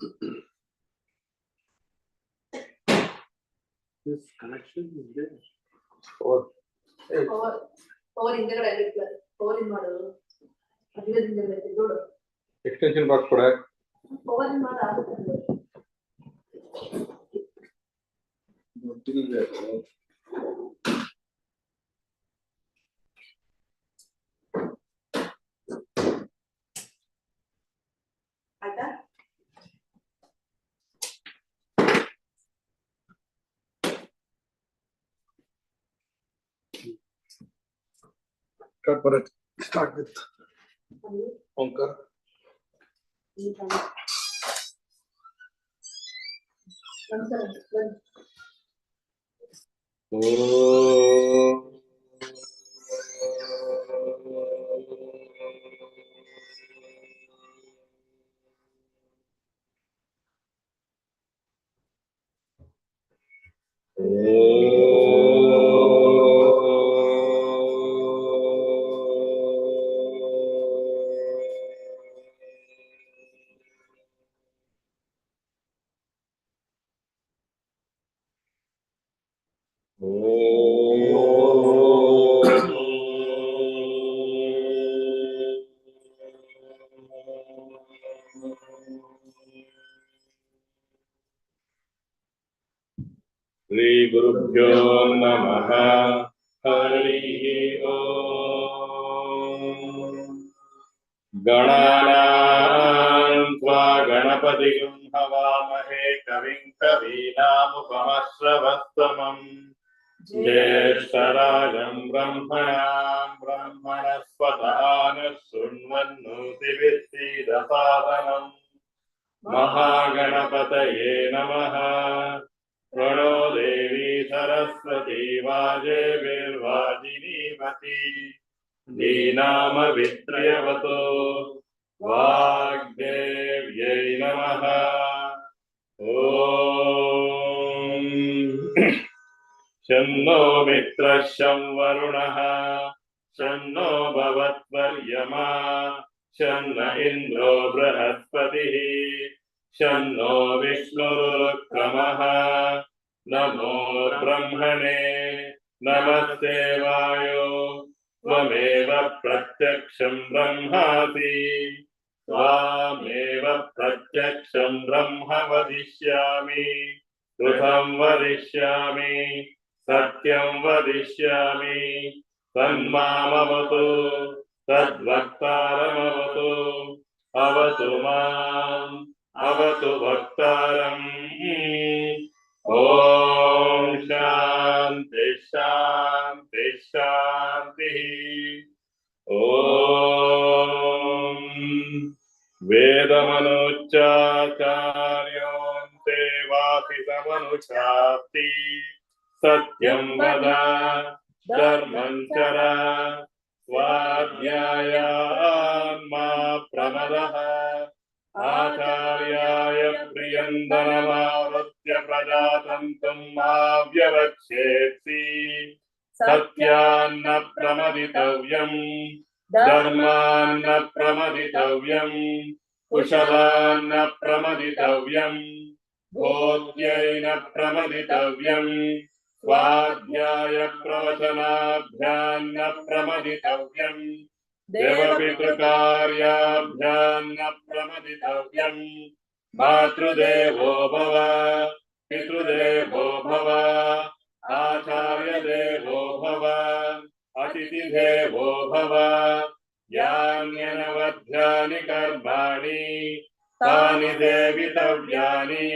This connection is there. Power in the power in model. Extension box product. Power in model. Start with Omkar. Shri Gurubhyo Namaha. Hari Om. Gananam tva Ganapatim Havamahe Kavim Kavinamupamashravastamam Jyeshtarajam Brahmanam Brahmanaspatana Sunvannutivissidasadanam Mahaganapataye Namaha. Prano Devi Saraswati Vaje Virvajinimati Dhinama Vitrayavato Vagdevyai Namaha. Om Shanno Mitra Sham Varunaha Shanno Bhavatvaryama Shanna Indro Brahaspatihi Shanno Vishnurukamaha Namo Brahmane Namaste Vayo Tvameva Pratyaksham Brahmasi Tvameva Pratyaksham Brahma Vadishyami Rutham Vadishyami Satyam Vadishyami Tanmamavatu Tadvaktaramavatu Avatu Mam Avatu Bhaktaram. Om Shanti Shanti Shanti. Om Vedamanuchacharyonte Vasitamanuchati Satyam Vada Dharman Chara Swadhyayam Ma Pramadaha Acharyaya Priyandanamavratya Prajatantam Avyavaksheti Satyanna Pramaditavyam Dharmanna Pramaditavyam Kushalanna Pramaditavyam Bhodhyaina Pramaditavyam Swadhyaya Pravachanabhyanna Pramaditavyam Devapitrakarya Pramaditavyam Matrudevo Bhava Pitrudevo Bhava Acharya Devo Bhava Atiti Devo Bhava Yanyanavadhyani Karmani Tani Devitavyani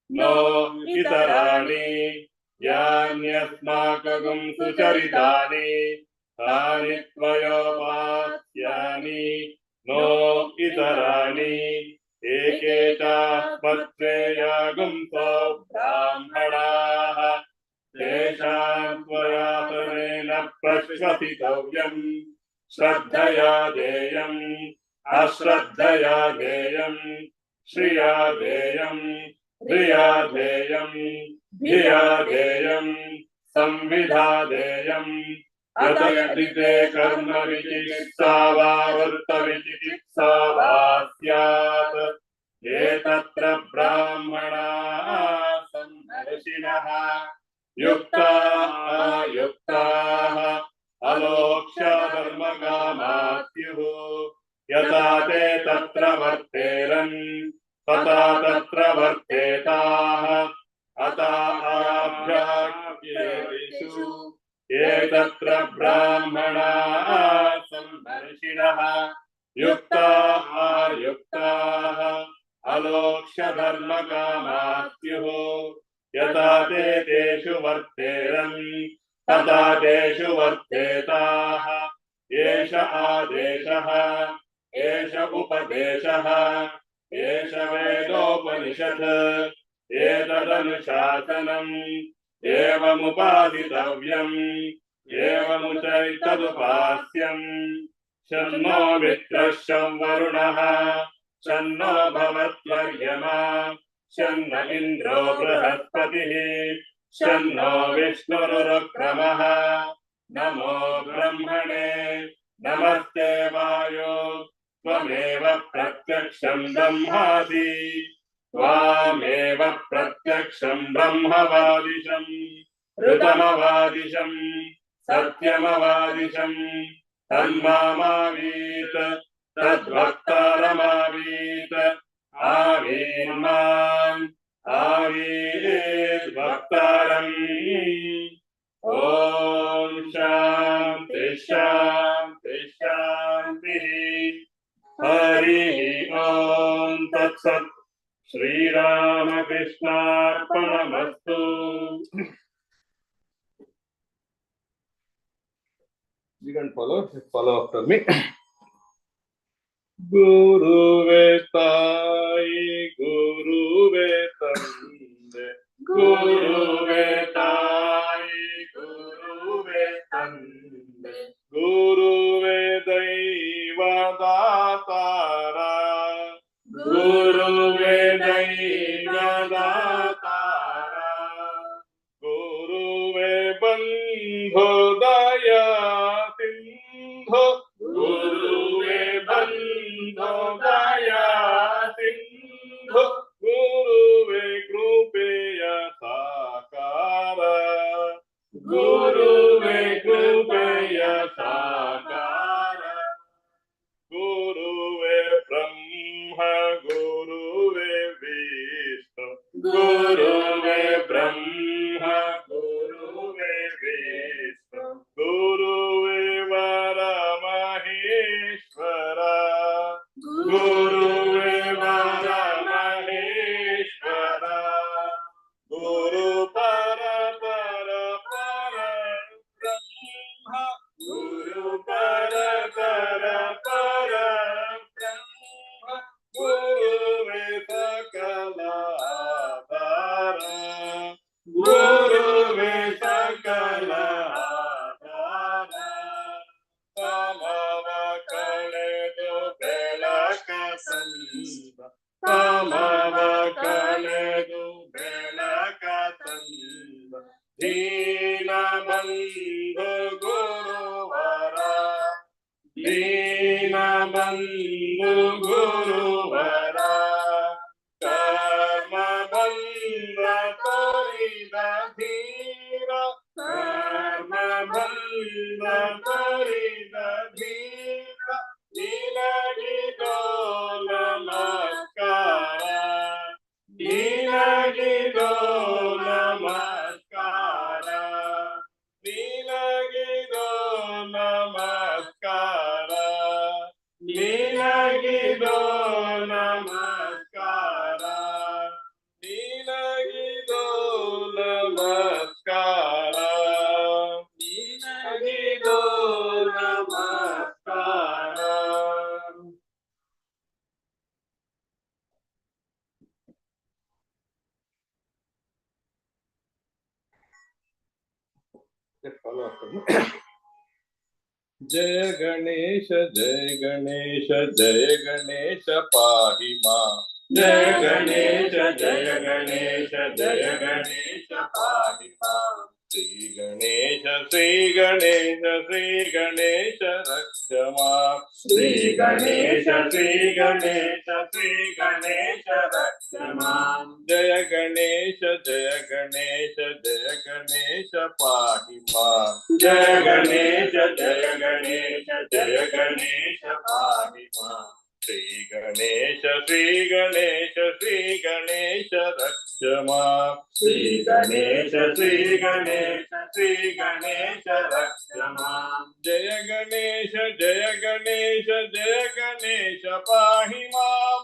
No Itarani Yanyasmakagam Sucharitani Tani Tvayopasyani No Itarani Eketa Patreya Gumso Brahmanaha Tesham Tvayatanena Prashvasitavyam Shraddhaya Deyam Ashraddhaya Deyam Shriya Deyam Riya Deyam Dhiya Deyam Samvidha Deyam Yatayatite Karma Vichiksa Varta Vichiksa Vasyat ये तत्र ब्राह्मणाः सम्मर्षिणः युक्ताः अयुक्ताः अलोक्ष्य धर्मकामात्युः यथा ते तत्र वर्तेरन् तथा तत्र वर्तेताः अताभ्याप्येषु ये तत्र ब्राह्मणाः सम्मर्षिणः युक्ताः अयुक्ताः अलोक्ष्य धर्मकामात्युः यथा ते तेषु वर्तेरन् तथा तेषु वर्तेताः एष आदेशः एष उपदेशः एष वेदोपनिषत् एतदनुशासनम् एवमुपासितव्यम् एवमुचैतदुपास्यम् शन्नो मित्रः शं वरुणः शन्नो भवत्वर्यमा शन्न इन्द्रो बृहस्पतिः शन्नो विष्णुरुक्रमः नमो ब्रह्मणे नमस्ते वायो त्वमेव प्रत्यक्षं ब्रह्मासि त्वामेव प्रत्यक्षं ब्रह्मवादिशं ऋतमवादिशं सत्यमवादिशं तन्मामावीत तद्वक्तारमावीत आवीर्माम् आवीर्वक्तारम् ॐ शान्ति शान्ति शान्तिः हरिः ॐ तत्सत् श्रीरामकृष्णार्पणमस्तु। You can follow after me. Guruve Tai, Guruve Tande, Guruve Tai, Guruve Tande, Guruve Daiva Datara, Guruve Daiva Datara, Guruve Bandhu Daya Sindhu, Guruve Bandhu Daya Sindhu, Guruve Krupeya Sakara, Guruve Krupeya Sakara, Guruve Brahma, Guruve Vishnu, Guruve Brahma, Guruve Vishnu, Guruve Vara Maheshwara, Guruve Vara Maheshwara, Guru Para Para Para Brahma, Guru Para Para Para Brahma, Guruve Sakala Adara, Guruve Sakala Adara, Tamava Kaledu Belaka Samba, Tamava Kaledu Belaka Samba, Dina Bandhu Guruvara, Dina Bandhu Guruvara, Karma Bandha Torida Dhira, Karma Bandha Torida Dhira, Nilagido Namaskara, Nilagido Namaskara, Nilagido Namaskara, Nilagido Namaskara, Nilagido Namaskara, Nilagido Namaskara. Follow after me. जय गणेश पाहि मां जय गणेश पाहि मां श्री गणेश रक्ष मां श्री गणेश रक्ष मां जय गणेश पाहि मां जय गणेश पाहि मां श्री गणेश रक्ष मां श्री गणेश रक्ष मां जय गणेश पाहि मां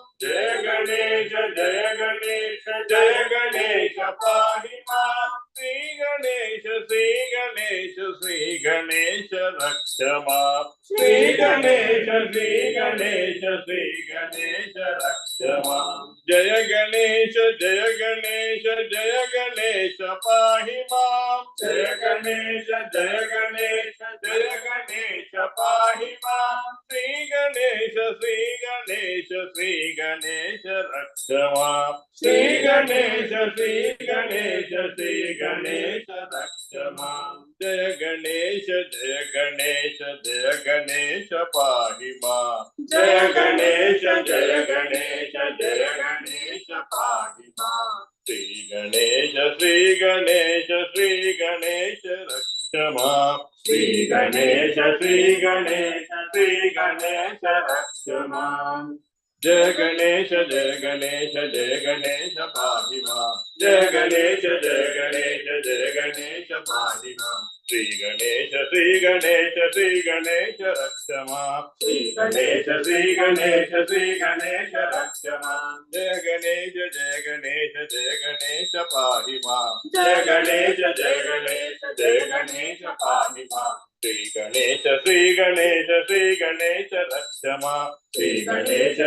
जय गणेश पाहि मां श्री गणेश रक्ष मां श्री गणेश रक्ष मां जय गणेश पाहि मां जय गणेश पाहि मां श्री गणेश रक्ष मां श्री गणेश रक्ष मां जय गणेश पाहि मां जय गणेश पाहि मां श्री गणेश रक्ष मां श्री गणेश रक्ष मां जय गणेश पाहि मां जय गणेश पाहि मां श्री गणेश रक्ष मां श्री गणेश रक्ष मां जय गणेश पाहि मां जय गणेश पाहि मां श्री गणेश रक्ष मां श्री गणेश रक्ष मां जय गणेश पाहि मां जय गणेश पाहि मां श्री गणेश रक्ष मां श्री गणेश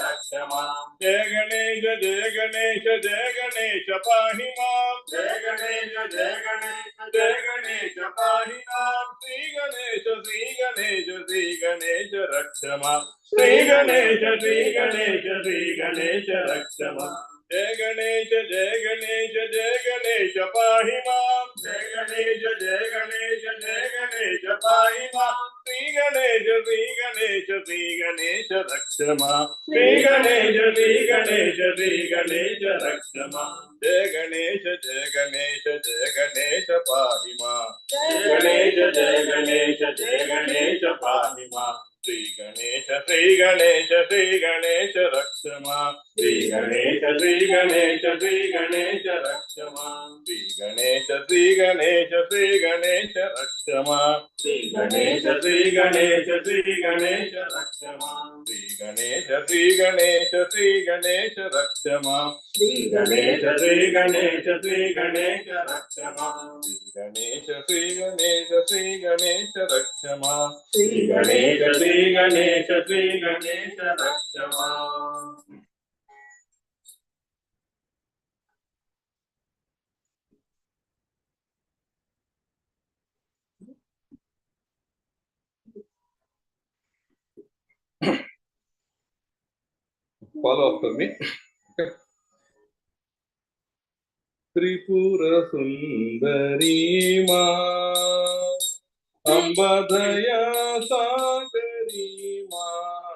रक्ष मां जय गणेश पाहि मां जय गणेश पाहि मां श्री गणेश रक्ष मां श्री गणेश रक्ष मां जय गणेश पाहि मां जय गणेश पाहि मां श्री गणेश रक्ष मां श्री गणेश रक्ष मां श्री गणेश रक्ष मां श्री गणेश रक्ष मां श्री गणेश रक्ष मां श्री गणेश रक्ष मां श्री गणेश रक्ष मां श्री गणेश रक्ष मां follow after me. त्रिपुर सुंदरी मां अंबदया सागरी मां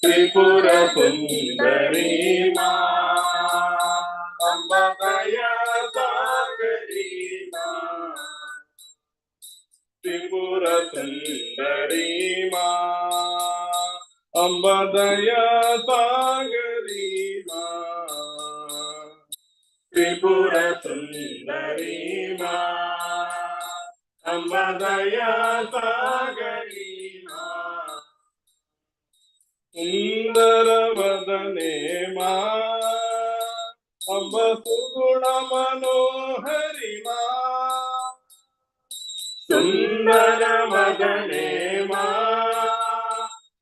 त्रिपुर सुंदरी मां अंबदया सागरी मां त्रिपुर सुंदरी मां अंबदया सागरी मां त्रिपुर सुंदरी मां अंबदया सागरी मां सुंदर वदने मां अम्ब सुगुण मनोहरि मां सुंदर वदने मां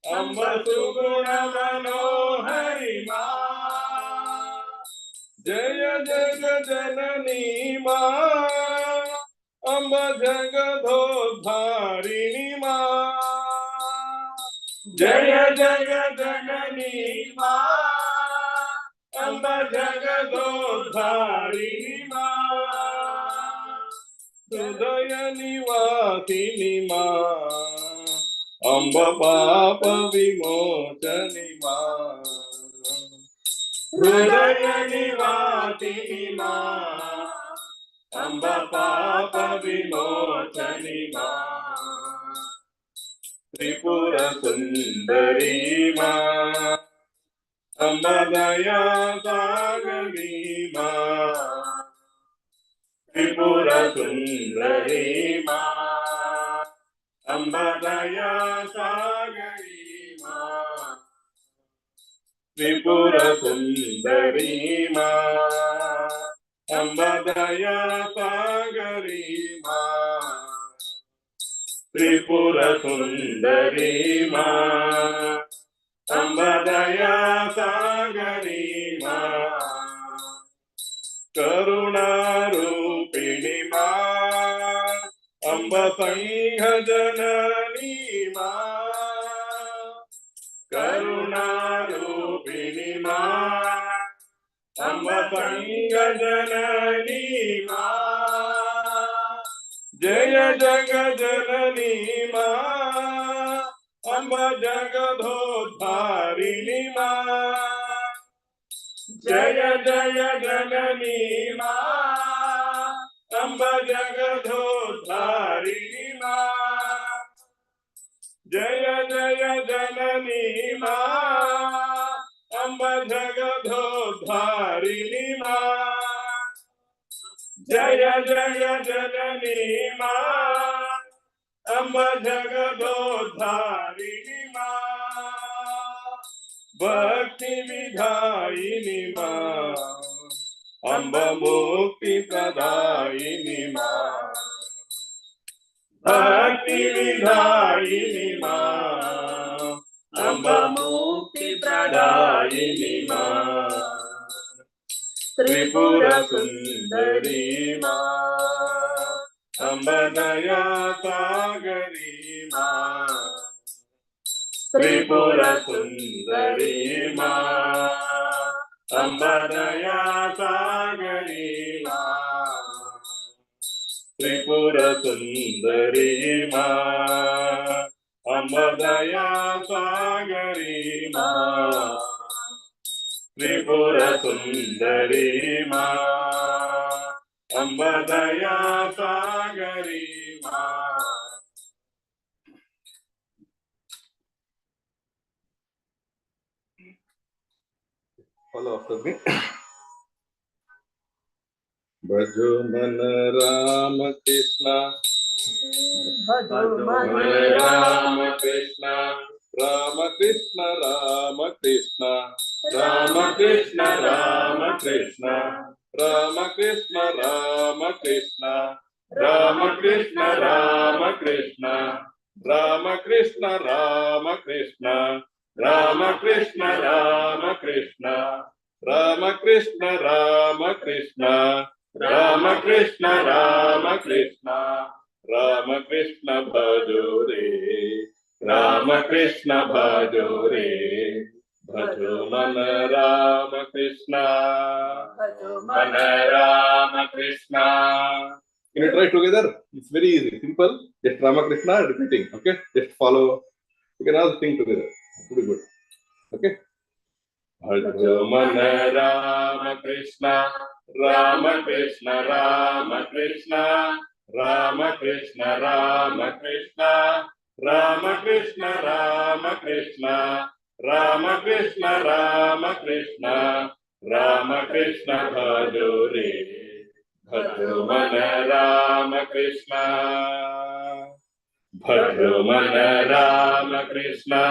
अम्ब सुगुण मनोहरि मां जय जग जननी मां अम्ब जगदोद्धारिणी मां जय जग जननी मां अम्ब जगदोद्धारिणी मां हृदय निवासिनी मां अम्ब पाप विमोचनी मां हृदय निवासिनी मां अम्ब पाप विमोचनी मां त्रिपुर सुंदरी मां अम्ब दया सागरी मां त्रिपुर सुंदरी मां अम्ब दया सागरी मां त्रिपुर सुंदरी मां अम्ब दया सागरी मां त्रिपुर सुंदरी मां अम्ब दया सागरी मां करुणा रूपिणी मां अम्ब संघ जननी मां करुणा रूपिणी मां अम्ब संघ जननी मां जय जग जननी मां अम्ब जगदोद्धारिणी मां जय जय जननी मां अम्ब जगदोद्धारिणी मां जय जय जननी मां अम्ब जगदोद्धारिणी मां जय जय जननी मां अम्ब जगदोद्धारिणी मां भक्ति विधायिनी मां अम्ब मुक्ति प्रदायिनी मां भक्ति विधायिनी मां अम्ब मुक्ति प्रदायिनी मां त्रिपुर सुंदरी मां अम्ब दया सागरी मां त्रिपुर सुंदरी मां अम्ब दया सागरी मां त्रिपुर सुंदरी मां अम्ब दया सागरी मां त्रिपुर सुंदरी मां अम्ब दया सागरी मां Follow after me. भजो मन राम कृष्ण भजो मन राम कृष्ण राम कृष्ण राम कृष्ण राम कृष्ण राम कृष्ण राम कृष्ण राम कृष्ण राम कृष्ण राम कृष्ण राम कृष्ण राम कृष्ण राम कृष्ण राम कृष्ण राम कृष्ण राम कृष्ण राम कृष्ण राम कृष्ण राम कृष्ण भजो रे राम कृष्ण भजो रे भजो मन राम कृष्ण भजो मन Ram Krishna. Can you try together? It's very easy, simple. Just Ramakrishna repeating. Okay, just follow. You can all sing together. Pretty good. Okay. भजो मन राम कृष्ण राम कृष्ण राम कृष्ण राम कृष्ण राम कृष्ण राम कृष्ण राम कृष्ण राम कृष्ण राम कृष्ण राम कृष्ण भजो रे भजो मन राम कृष्ण भजो मन राम कृष्ण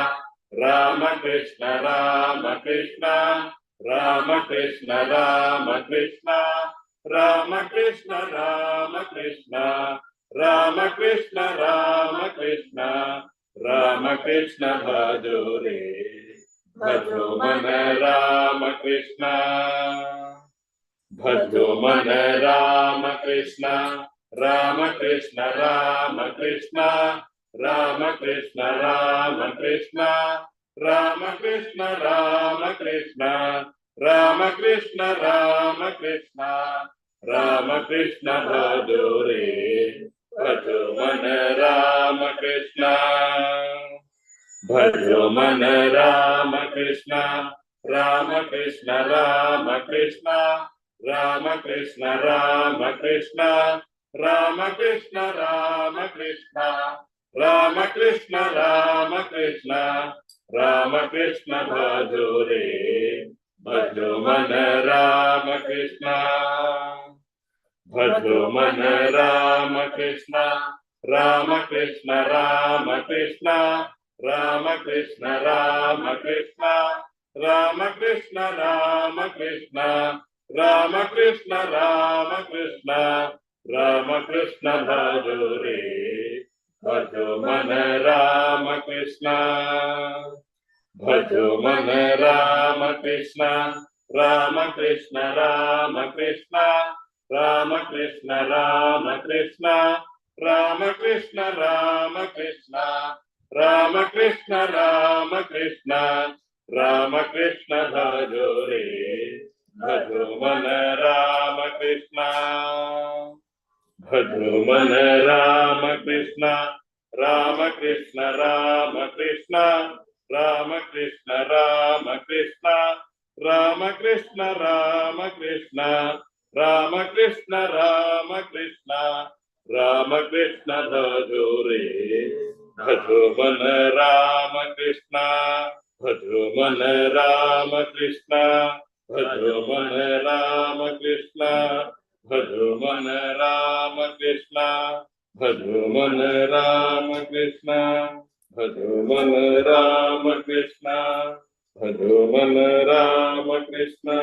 राम कृष्ण राम कृष्ण राम कृष्ण राम कृष्ण राम कृष्ण राम कृष्ण राम कृष्ण राम कृष्ण राम कृष्ण भजो रे भजो मन राम कृष्ण भजो मन राम कृष्ण राम कृष्ण राम कृष्ण राम कृष्ण राम कृष्ण राम कृष्ण राम कृष्ण राम कृष्ण राम कृष्ण राम कृष्ण भजो रे भजो मन राम कृष्ण भजो मन राम कृष्ण राम कृष्ण राम कृष्ण राम कृष्ण राम कृष्ण राम कृष्ण राम कृष्ण राम कृष्ण राम कृष्ण राम कृष्ण भजो रे भजो मन राम कृष्ण भजो मन राम कृष्ण राम कृष्ण राम कृष्ण राम कृष्ण राम कृष्ण राम कृष्ण राम कृष्ण राम कृष्ण राम कृष्ण राम कृष्ण भजो रे भजो मन राम कृष्ण भजो मन राम कृष्ण राम कृष्ण राम कृष्ण राम कृष्ण राम कृष्ण राम कृष्ण राम कृष्ण राम कृष्ण राम कृष्ण राम कृष्ण भजो रे भजो मन राम कृष्ण भजो मन राम कृष्ण राम कृष्ण राम कृष्ण राम कृष्ण राम कृष्ण राम कृष्ण राम कृष्ण राम कृष्ण राम कृष्ण राम कृष्ण भजो रे भजो मन राम कृष्ण भजो मन राम कृष्ण भजो मन राम कृष्ण भजो मन राम कृष्ण भजो मन राम कृष्ण भजो मन राम कृष्ण भजो मन Ram Krishna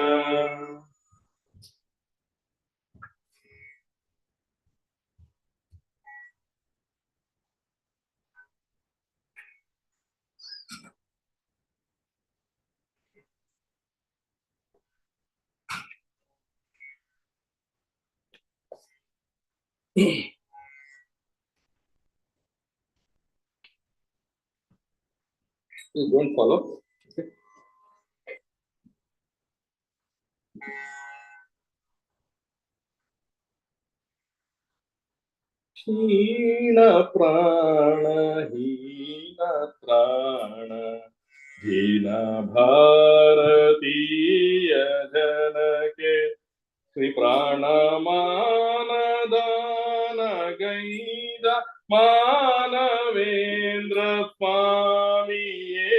Please don't follow. Okay. क्षीण प्राण हीन त्राण दीन भारतीय जन के श्री प्राणमान दान गैद मानवेंद्र स्वामी ये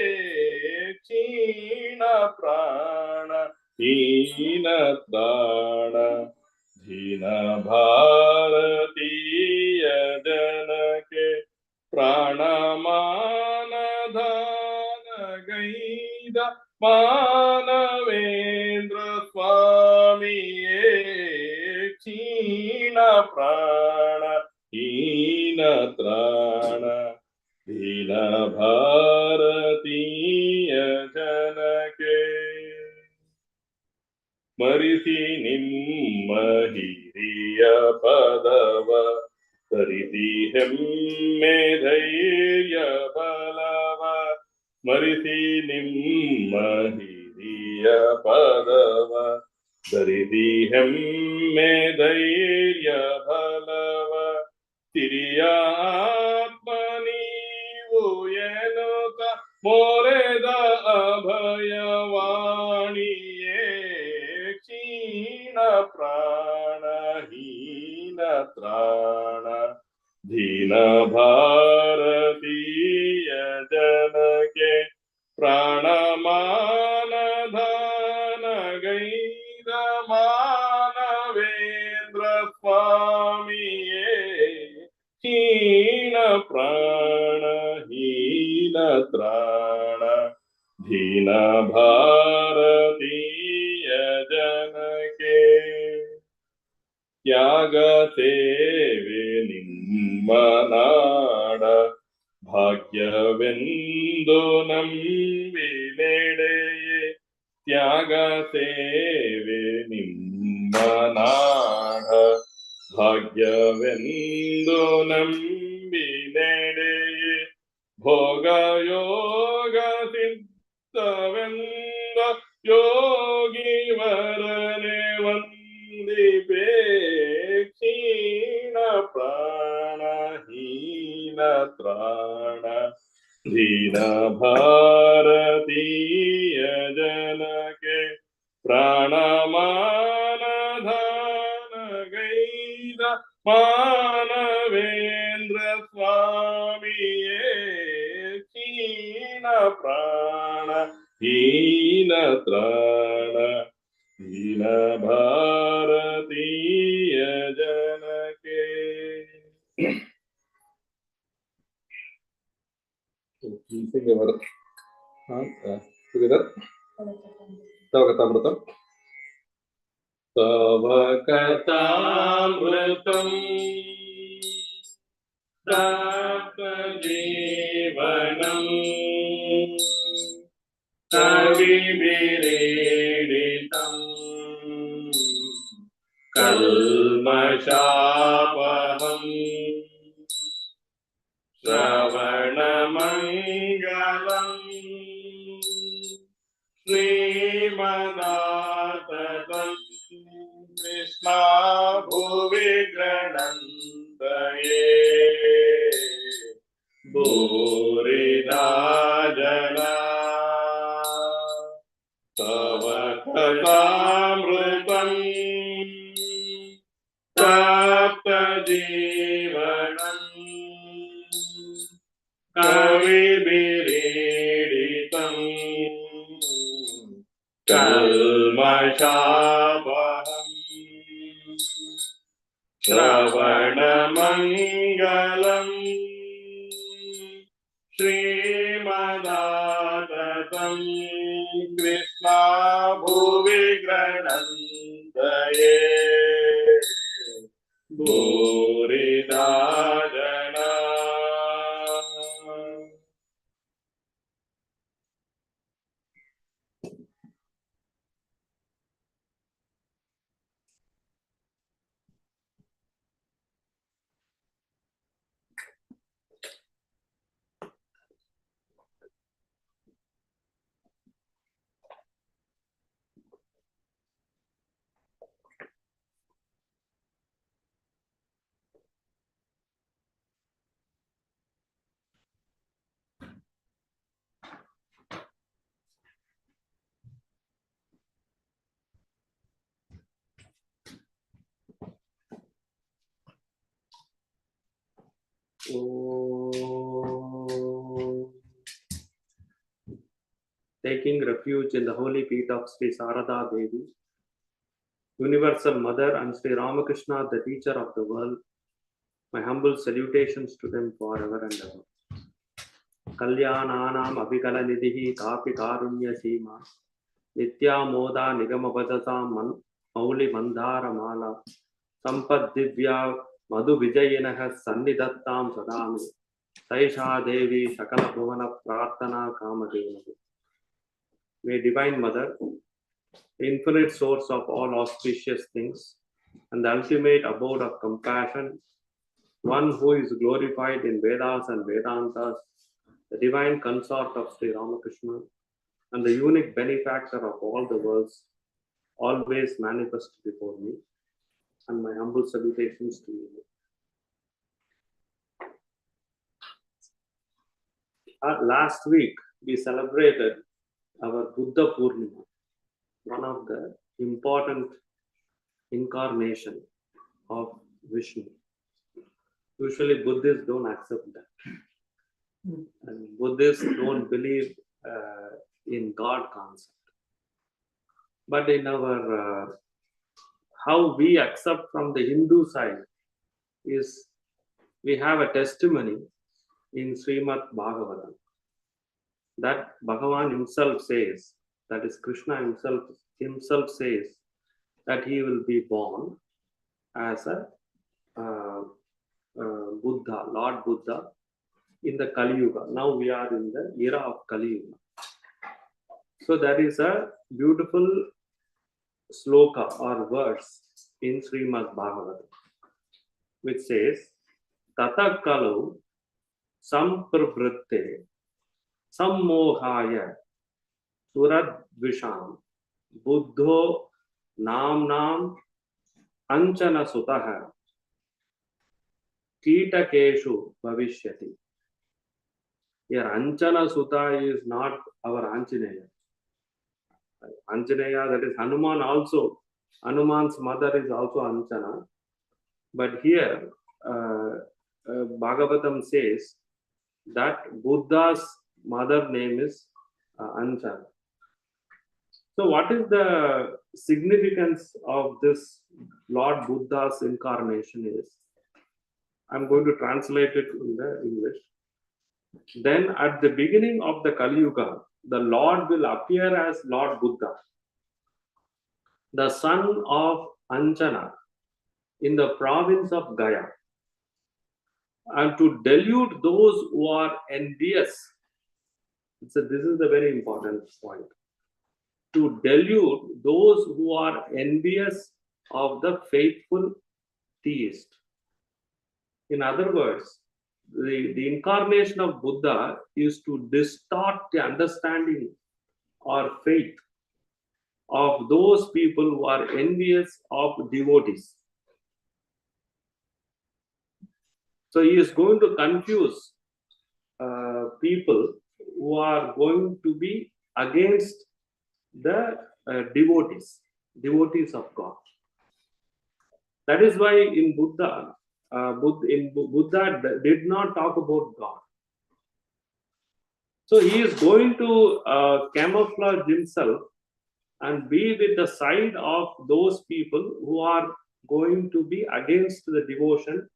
क्षीण प्राण हीन त्राण दीन भारतीय जन के प्राणमान दान गैद मानवेंद्र स्वामी ये क्षीण प्राण हीन त्राण दीन भारतीय जन के ಮರಿಸಿ ನಿಮ್ಮ ಹಿರಿಯ ಪದವ ಸರಿಸಿ ಹೆಮ್ಮೆ ಧೈರ್ಯ ಬಲವ ಮರಿಸಿ ನಿಮ್ಮ ಹಿರಿಯ ಪದವ ಧರಿಸಿ ಹೆಮ್ಮೆ ಧೈರ್ಯ ಬಲವ ಸಿರಿಯ ಆತ್ಮ ನೀವು ಎನ್ನುತ್ತ ಮೊರೆದ ಅಭಯವಾಣಿಯೇ क्षीण प्राण हीन त्राण दीन भारतीय जन के प्राणमान धान गैद मानवेंद्र स्वामी ये क्षीण प्राण हीन त्राण दीन भारतीय जन के त्याग ಸೇವೆ ನಿಮ್ಮ ನಾಡ ಭಾಗ್ಯವೆಂದು ನಂಬಿ ನಡೆಯೇ ತ್ಯಾಗ ಸೇವೆ ನಿಮ್ಮ ನಾಡ ಭಾಗ್ಯವೆಂದು ನಂಬಿ ನಡೆಯೇ ಭೋಗ ಯೋಗ ಸಿದ್ಧವೆಂದ ಯೋಗಿ ವರನೆ ವಂದಿಪೇ त्राण दीन भारतीय जन के प्राणमान धान गैद मानवेंद्र स्वामिये हीन प्राण हीन त्राण दीन भारतीय जन के. Sing our together. Tava Kathamrutam. Tava Kathamrutam. Tapta Jeevanam. Kavivireditam. Kalmashapaham. Shravanamangala Srimadatam Krishna Bhuvi Granantaye Bhurida Jana Tava Kathamrutam Tapta Jeevanam Kavivireditam Kalmashapaham Shravanamangalam Srimadatam Krishna Bhuvi Granantaye Bhurida Jana. Taking refuge in the holy feet of Sri Sarada Devi, Universal Mother, and Sri Ramakrishna, the teacher of the world, my humble salutations to them forever and ever. Kalyananam Abhikala Nidhi Kapi Karunya Sima Nitya Moda Nigama Bhajasam Mauli Mandara Mala Sampad Divya Madhu Vijayanaha Sannidattam Sadami Saisha Devi Sakala Bhuvana Prarthana Kamadeva. May Divine Mother, the infinite source of all auspicious things and the ultimate abode of compassion, one who is glorified in Vedas and Vedantas, the divine consort of Sri Ramakrishna, and the unique benefactor of all the worlds, always manifest before me, and my humble salutations to you. Last week, we celebrated our Buddha Purnima, one of the important incarnation of Vishnu. Usually Buddhists don't accept that. And Buddhists don't believe in God concept. But in our, how we accept from the Hindu side is we have a testimony in Srimad Bhagavatam that Bhagavan himself says, that is Krishna himself says that he will be born as a Buddha, Lord Buddha in the Kali Yuga. Now we are in the era of Kali Yuga. So there is a beautiful sloka or verse in Srimad Bhagavatam which says, Tata Kalu Samprvritte Sammohaya Suradvisham Buddho Namnam Anchana Sutaha Kitakeshu Bhavishyati. Here, Anjana Sutta is not our Anjaneya. Anjaneya, that is Hanuman also. Hanuman's mother is also Anjana. But here, Bhagavatam says that Buddha's mother name is Anjana. So, what is the significance of this Lord Buddha's incarnation is? I'm going to translate it in the English. Then, at the beginning of the Kali Yuga, the Lord will appear as Lord Buddha, the son of Anjana, in the province of Gaya, and to delude those who are envious. So, this is the very important point. To delude those who are envious of the faithful theist. In other words, the incarnation of Buddha is to distort the understanding or faith of those people who are envious of devotees. So he is going to confuse people who are going to be against the devotees of God. That is why in Buddha, Buddha did not talk about God. So he is going to camouflage himself and be with the side of those people who are going to be against the devotion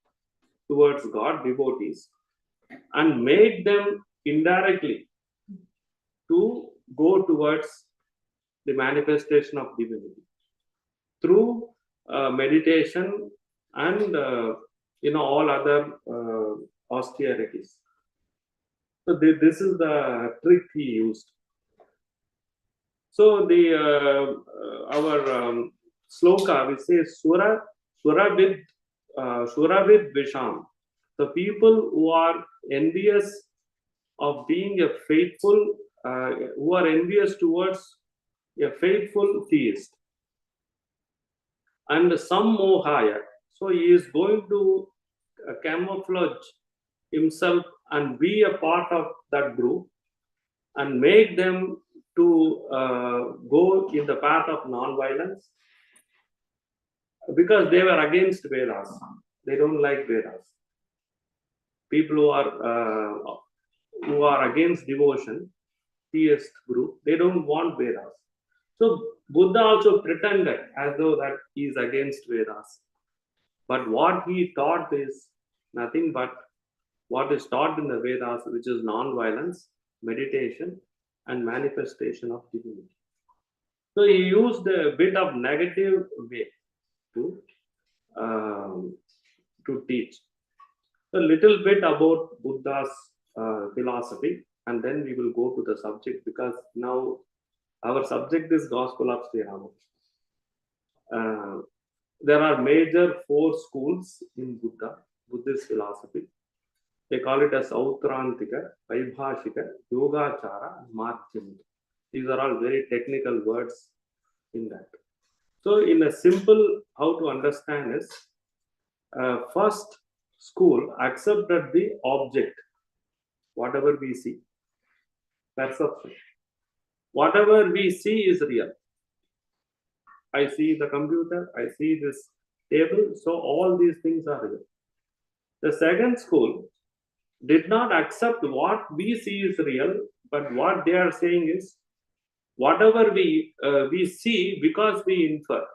towards God, devotees, and make them indirectly to go towards the manifestation of divinity through meditation and all other austerities. So this is the trick he used. So the our sloka, we say Suravid Visham. The people who are envious of being a faithful, who are envious towards a faithful theist. And some mohaya. So he is going to camouflage himself and be a part of that group and make them to go in the path of non-violence because they were against Vedas. They don't like Vedas. People who are against devotion, theist group, they don't want Vedas. So Buddha also pretended as though that he is against Vedas. But what he taught is nothing but what is taught in the Vedas, which is non-violence, meditation, and manifestation of divinity. So he used a bit of negative way to teach. A little bit about Buddha's philosophy, and then we will go to the subject because now our subject is Gospel of Sri Ramakrishna. There are major 4 schools in Buddhist philosophy. They call it as Autrantika, Vaibhashika, Yogachara, and Madhyamika. These are all very technical words in that. So, in a simple, how to understand is, first school accepted the object, whatever we see, perception. Whatever we see is real. I see the computer, I see this table, so all these things are real. The second school did not accept what we see is real, but what they are saying is whatever we see because we infer.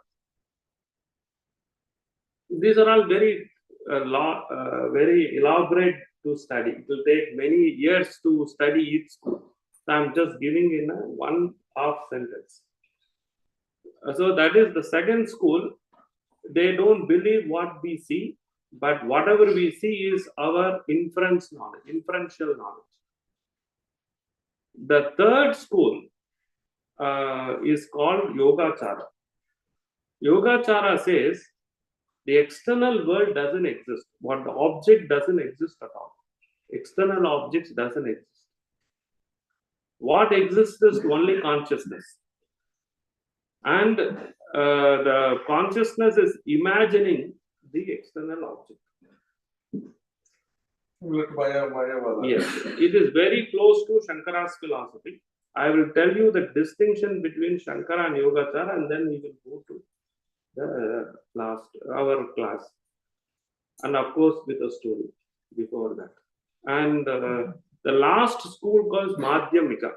These are all very very elaborate to study. It will take many years to study each school. So I'm just giving in a one half sentence. So that is the second school. They don't believe what we see, but whatever we see is our inferential knowledge. The third school is called Yogachara. Yogachara says the external world doesn't exist. What the object doesn't exist at all. External objects doesn't exist. What exists is only consciousness. And the consciousness is imagining the external object. Yes, it is very close to Shankara's philosophy. I will tell you the distinction between Shankara and Yogacara, and then we will go to the our class, and of course with a story before that. And the last school calls Madhyamika.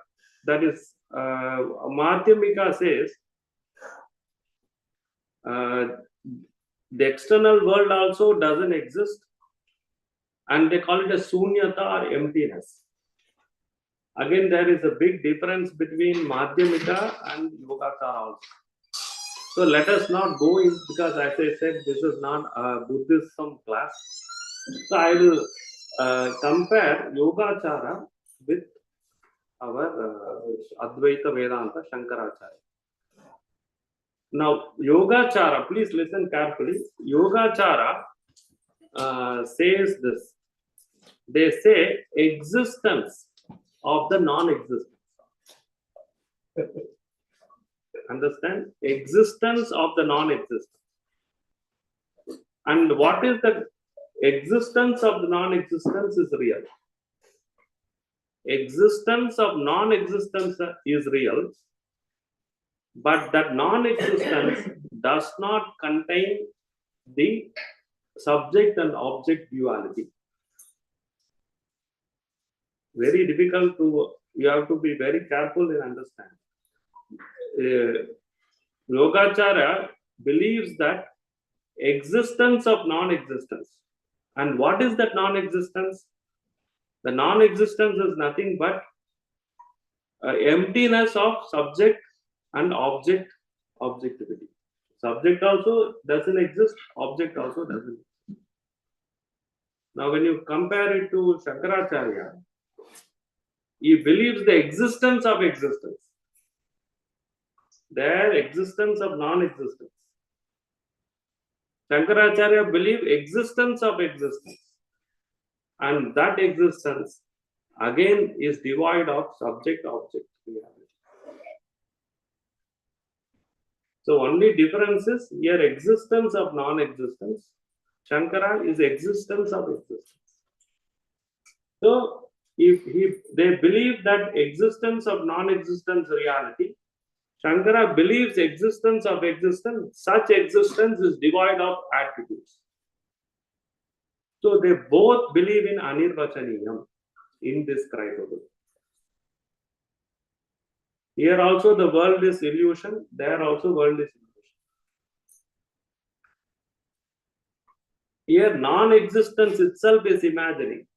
That is, Madhyamika says the external world also doesn't exist, and they call it a sunyata or emptiness. Again, there is a big difference between Madhyamika and Yogacara also. So let us not go in, because as I said, this is not a Buddhism class. So I will compare Yogacara with our Advaita Vedanta Shankaracharya. Now, Yogacara, please listen carefully. Yogacara says this. They say existence of the non-existence. Understand? Existence of the non-existence. And what is the existence of the non-existence is real. Existence of non-existence is real, but that non-existence does not contain the subject and object duality. Very difficult to, you have to be very careful in understanding. Yogacara believes that existence of non-existence. And what is that non-existence? The non-existence is nothing but emptiness of subject and objectivity. Subject also doesn't exist, object also doesn't exist. Now when you compare it to Shankaracharya, he believes the existence of existence, their existence of non-existence. Shankaracharya believes existence of existence, and that existence again is devoid of subject-object reality. So only difference is here existence of non-existence. Shankara is existence of existence. So if they believe that existence of non-existence reality, Shankara believes existence of existence, such existence is devoid of attributes. So they both believe in Anirvachaniyam, indescribable. Here also the world is illusion, there also world is illusion. Here non-existence itself is imagining.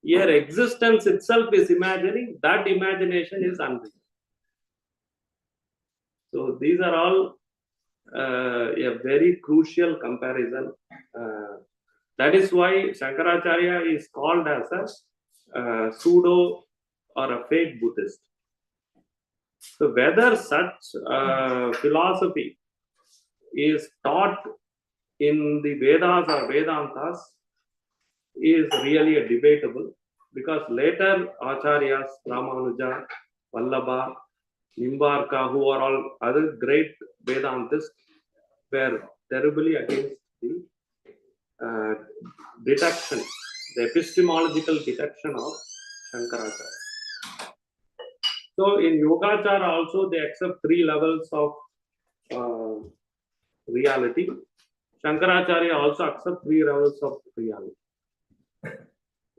Here existence itself is imagining, that imagination is unreal. So these are all a very crucial comparison. That is why Shankaracharya is called as a pseudo or a fake Buddhist. So whether such philosophy is taught in the Vedas or Vedantas is really a debatable, because later Acharyas, Ramanuja, Vallabha, Nimbarka, who are all other great Vedantists, were terribly against the detection, the epistemological detection of Shankaracharya. So in Yogacara also they accept three levels of reality. Shankaracharya also accept three levels of reality.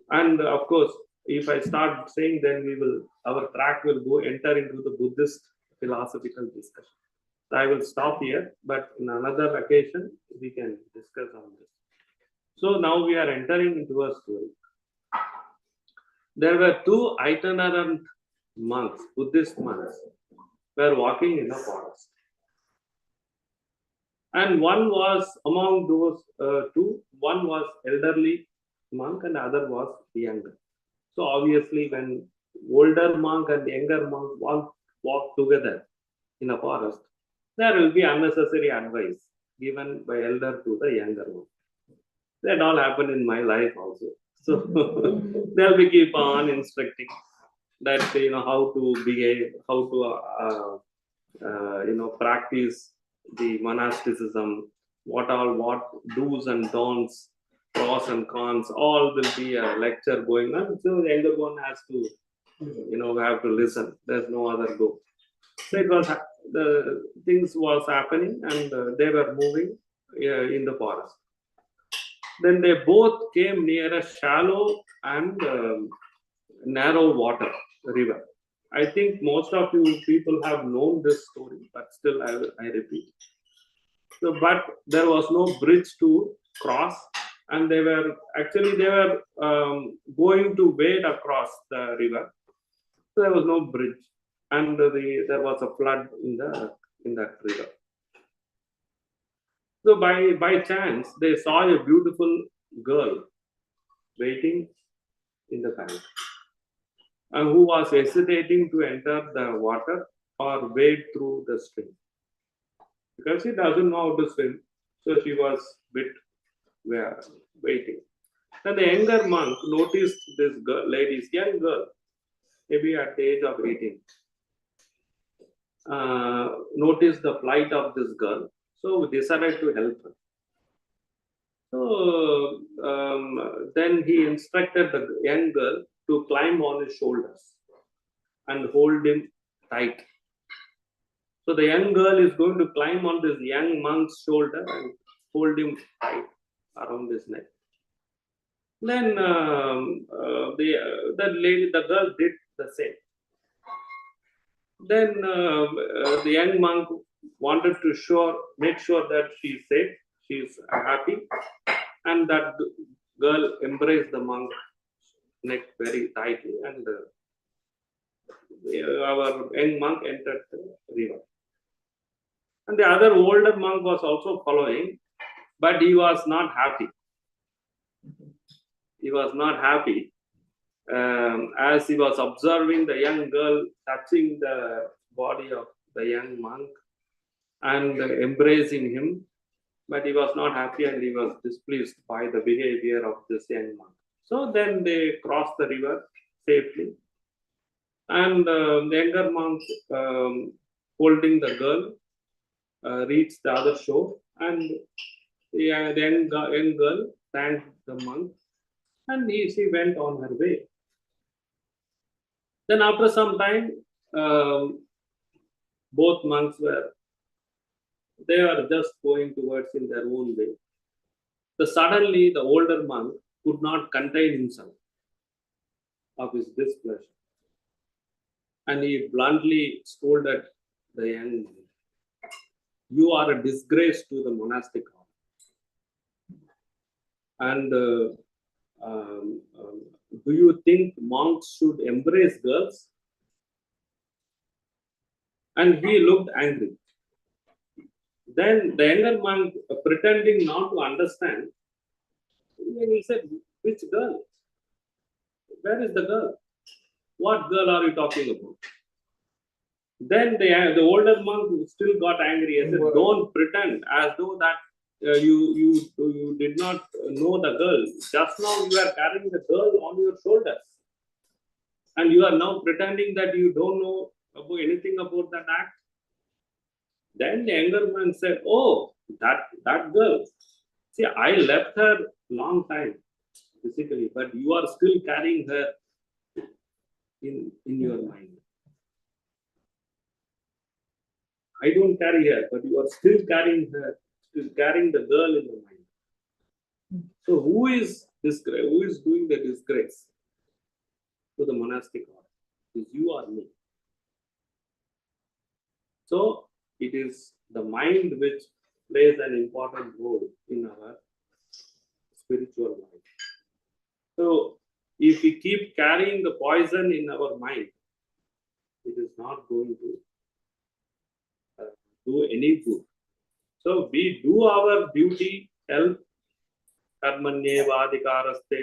And of course, if I start saying, then our track will go enter into the Buddhist philosophical discussion. So I will stop here, but in another occasion we can discuss on this. So now we are entering into a story. There were two itinerant monks, Buddhist monks, were walking in a forest. And one was among those two, one was elderly monk and the other was younger. So obviously when older monk and younger monk walk together in a forest, there will be unnecessary advice given by elder to the younger one. That all happened in my life also. So they'll be keep on instructing that how to behave, how to practice the monasticism, what do's and don'ts, pros and cons, all will be a lecture going on. So the younger one has to, have to listen. There's no other go. So it was the things was happening, and they were moving in the forest. Then they both came near a shallow and narrow water river. I think most of you people have known this story, but still I repeat. So, but there was no bridge to cross, and they were going to wade across the river. So there was no bridge, and there was a flood in that river. So by chance they saw a beautiful girl waiting in the bank, and who was hesitating to enter the water or wade through the stream because she doesn't know how to swim. So she was bit waiting. Then the younger monk noticed this young girl, maybe at the age of 18, noticed the plight of this girl. So decided to help her. So then he instructed the young girl to climb on his shoulders and hold him tight. So the young girl is going to climb on this young monk's shoulder and hold him tight around his neck. Then the girl did the same. Then the young monk wanted to make sure that she's safe, she's happy, and that girl embraced the monk's neck very tightly, and our young monk entered the river. And the other older monk was also following, but he was not happy. He was not happy as he was observing the young girl touching the body of the young monk and embracing him, but he was not happy and he was displeased by the behavior of this young monk. So then they crossed the river safely, and the younger monk holding the girl reached the other shore, and the young girl thanked the monk, and she went on her way. Then after some time, both monks were just going towards in their own way. So suddenly the older monk could not contain himself of his displeasure, and he bluntly scolded the young monk, "You are a disgrace to the monastic order. And do you think monks should embrace girls?" And he looked angry. Then the younger monk, pretending not to understand, he said, "Which girl? Where is the girl? What girl are you talking about?" Then the older monk still got angry and said, "Don't pretend as though that you did not know the girl. Just now you are carrying the girl on your shoulders, and you are now pretending that you don't know anything about that act." Then the younger man said, "Oh, that girl. See, I left her long time physically, but you are still carrying her in your mind. I don't carry her, but you are still carrying her, still carrying the girl in the mind." So who is disgrace? Who is doing the disgrace to the monastic order? Is you or me? So it is the mind which plays an important role in our spiritual life. So if we keep carrying the poison in our mind, it is not going to do any good. So we do our duty, help, karmanyevadikaraste,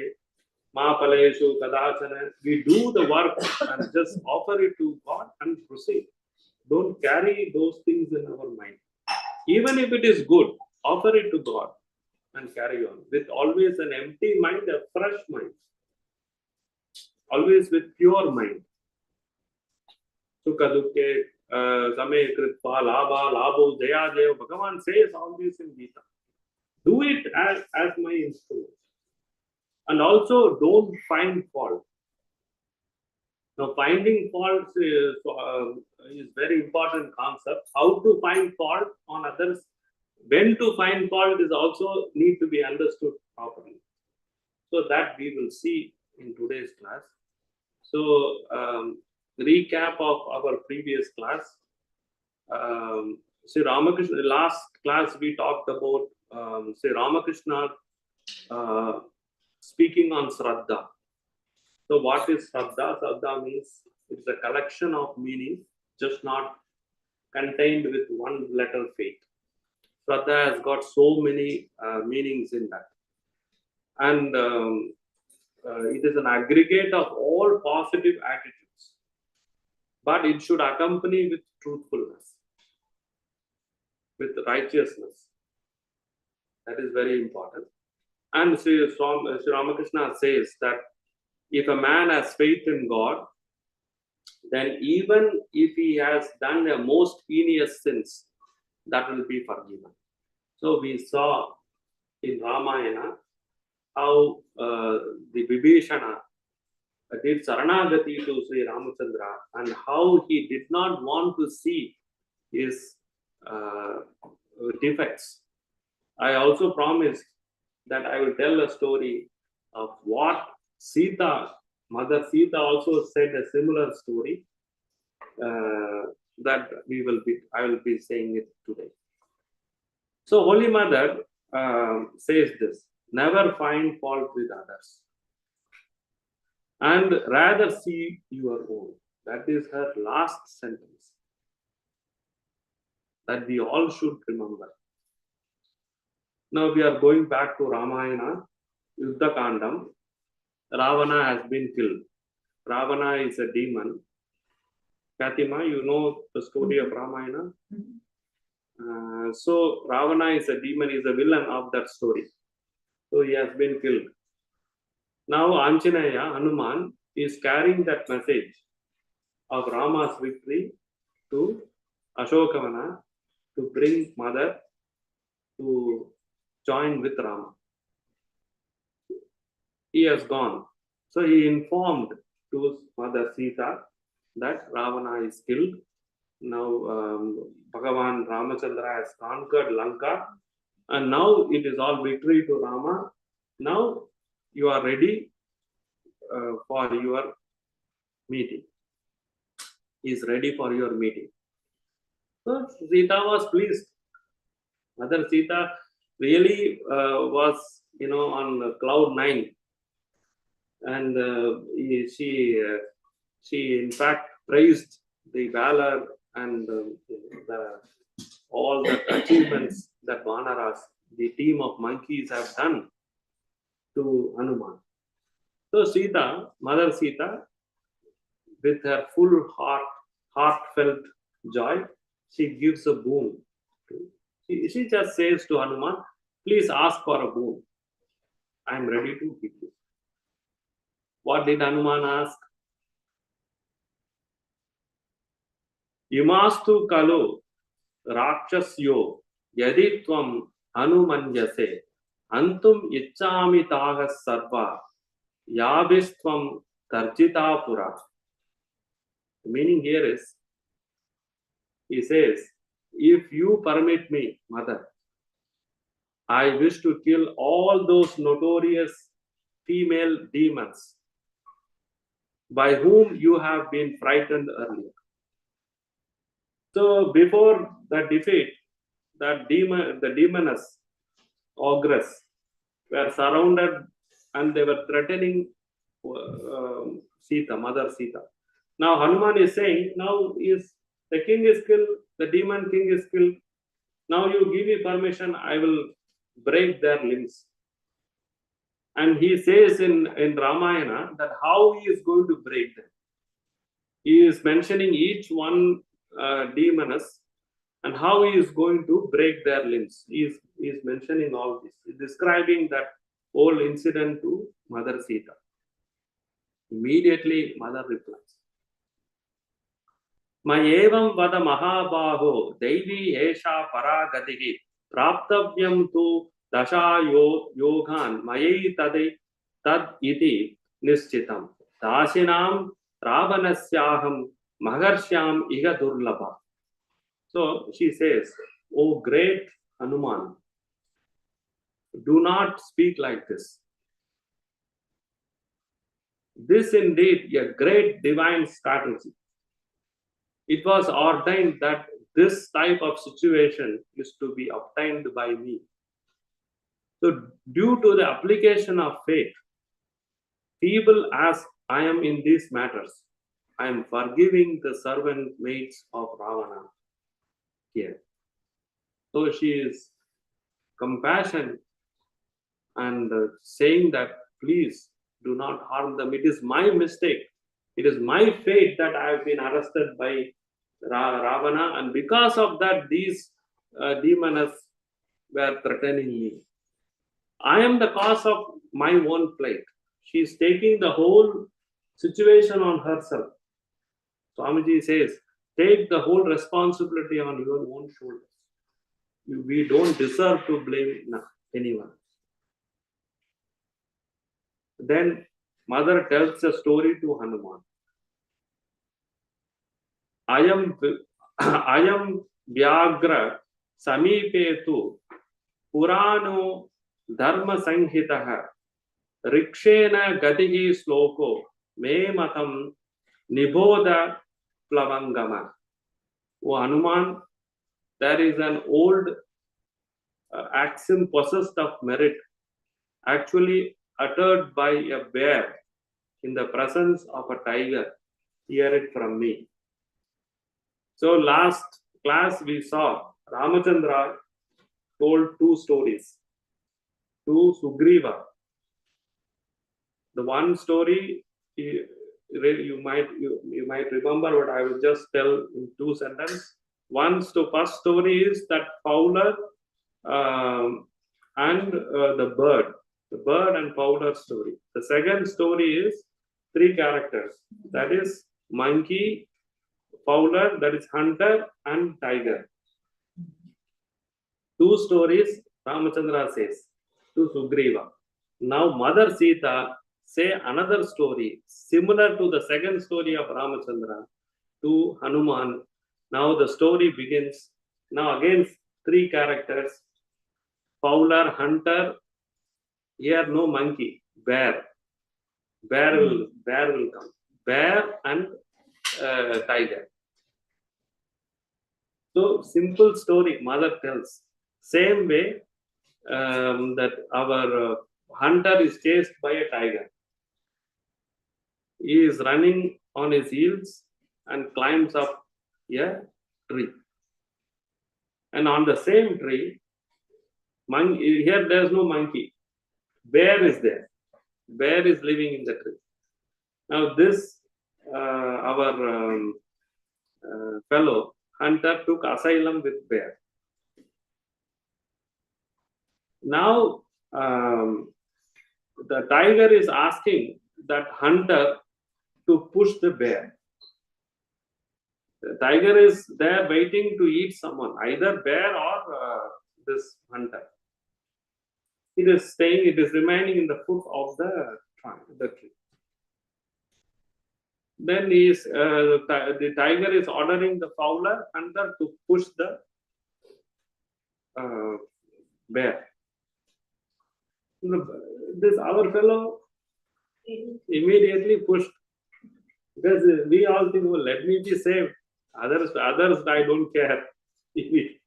ma paleshu kadachana. We do the work and just offer it to God and proceed. Don't carry those things in our mind. Even if it is good, offer it to God and carry on with always an empty mind, a fresh mind, always with pure mind. Sukha dukkhe same kritva labha labho jaya jayo. Bhagavan says all this in Gita. Do it as my instrument. And also don't find fault. Now, finding faults is very important concept. How to find fault on others, when to find fault is also need to be understood properly. So that we will see in today's class. So recap of our previous class. Sri Ramakrishna, last class we talked about Sri Ramakrishna speaking on Shraddha. So what is Shraddha? Shraddha means it's a collection of meanings, just not contained with one letter faith. Shraddha has got so many meanings in that. And it is an aggregate of all positive attitudes. But it should accompany with truthfulness, with righteousness. That is very important. And Sri Ramakrishna says that if a man has faith in God, then even if he has done the most heinous sins, that will be forgiven. So we saw in Ramayana how the Vibhishana did Saranagati to Sri Ramachandra and how he did not want to see his defects. I also promised that I will tell a story of what Sita, Mother Sita also said a similar story that I will be saying it today. So Holy Mother says this, never find fault with others and rather see your own. That is her last sentence that we all should remember. Now we are going back to Ramayana, Yuddha Kandam. Ravana has been killed. Ravana is a demon. Fatima, you know the story of Ramayana? So Ravana is a demon, is a villain of that story. So he has been killed. Now Anjaneya, Hanuman, is carrying that message of Rama's victory to Ashokavana to bring mother to join with Rama. He has gone. So he informed to Mother Sita that Ravana is killed. Now Bhagavan Ramachandra has conquered Lanka and now it is all victory to Rama. Now you are ready for your meeting. He is ready for your meeting. So Sita was pleased. Mother Sita really was, on cloud 9. And she in fact praised the valor and all the achievements that Vanaras, the team of monkeys, have done to Hanuman. So Sita, Mother Sita, with her full heartfelt joy, she gives a boon. She just says to Hanuman, please ask for a boon. I am ready to give you. What did Hanuman ask? Imastu kalu rakshasyo yadi tvam hanumanyase antum ichami tagas sarva yabistvam tarjita pura. The meaning here is, he says, if you permit me, mother, I wish to kill all those notorious female demons by whom you have been frightened earlier. So before the defeat, the demoness, ogress, were surrounded and they were threatening Sita, Mother Sita. Now Hanuman is saying, now the king is killed, the demon king is killed. Now you give me permission, I will break their limbs. And he says in Ramayana that how he is going to break them. He is mentioning each one demoness and how he is going to break their limbs. He is mentioning all this, describing that whole incident to Mother Sita. Immediately, Mother replies, Mayevam vada mahabaho devi esha paragatihi praptavyam tu dasha yogan mayai tade tad iti nishchitam dashinam ravanasyaham maharshyam iga durlabha. So she says, "O great Hanuman, do not speak like this. This indeed a great divine strategy. It was ordained that this type of situation is to be obtained by me. So, due to the application of faith, feeble as I am in these matters, I am forgiving the servant maids of Ravana here." So she is compassion and saying that please do not harm them. It is my mistake. It is my fate that I have been arrested by Ravana, and because of that, these demons were threatening me. I am the cause of my own plight. She is taking the whole situation on herself. Swamiji says, take the whole responsibility on your own shoulders. We don't deserve to blame anyone. Then mother tells a story to Hanuman. Ayam Vyagra Samipe tu Purano Dharma Sanghitaha Rikshena Gatihi Sloko Me Matam Niboda Plavangama. O Hanuman, there is an old axiom possessed of merit, actually uttered by a bear in the presence of a tiger. Hear it from me. So last class we saw Ramachandra told two stories to Sugriva. The one story you might remember, but I will just tell in two sentences. First story is that Fowler and the bird and Fowler story. The second story is three characters, that is monkey, Fowler, that is hunter, and tiger. Two stories Ramachandra says to Sugriva. Now Mother Sita say another story similar to the second story of Ramachandra to Hanuman. Now the story begins. Now again three characters: Fowler, hunter. Here no monkey, bear. Bear will come. Bear and tiger. So simple story mother tells. Same way that our hunter is chased by a tiger. He is running on his heels and climbs up a tree. And on the same tree, here there is no monkey. Bear is there. Bear is living in the tree. Now this, our fellow hunter took asylum with bear. Now the tiger is asking that hunter to push the bear. The tiger is there waiting to eat someone, either bear or this hunter. It is remaining in the foot of the tree. Then the tiger is ordering the Fowler hunter to push the bear. This our fellow immediately pushed, because we all think, well, let me be saved. Others, I don't care. He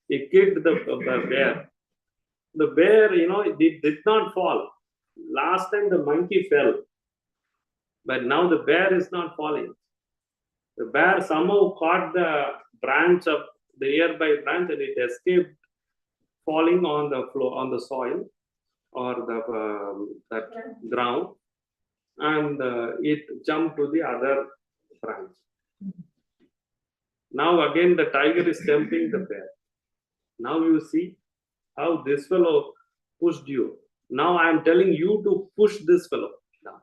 kicked the bear. The bear, it did not fall. Last time the monkey fell, but now the bear is not falling. The bear somehow caught the branch of the nearby branch and it escaped falling on the floor, on the soil or that ground, and it jumped to the other branch. Now again the tiger is tempting the bear. Now you see how this fellow pushed you. Now I am telling you to push this fellow down.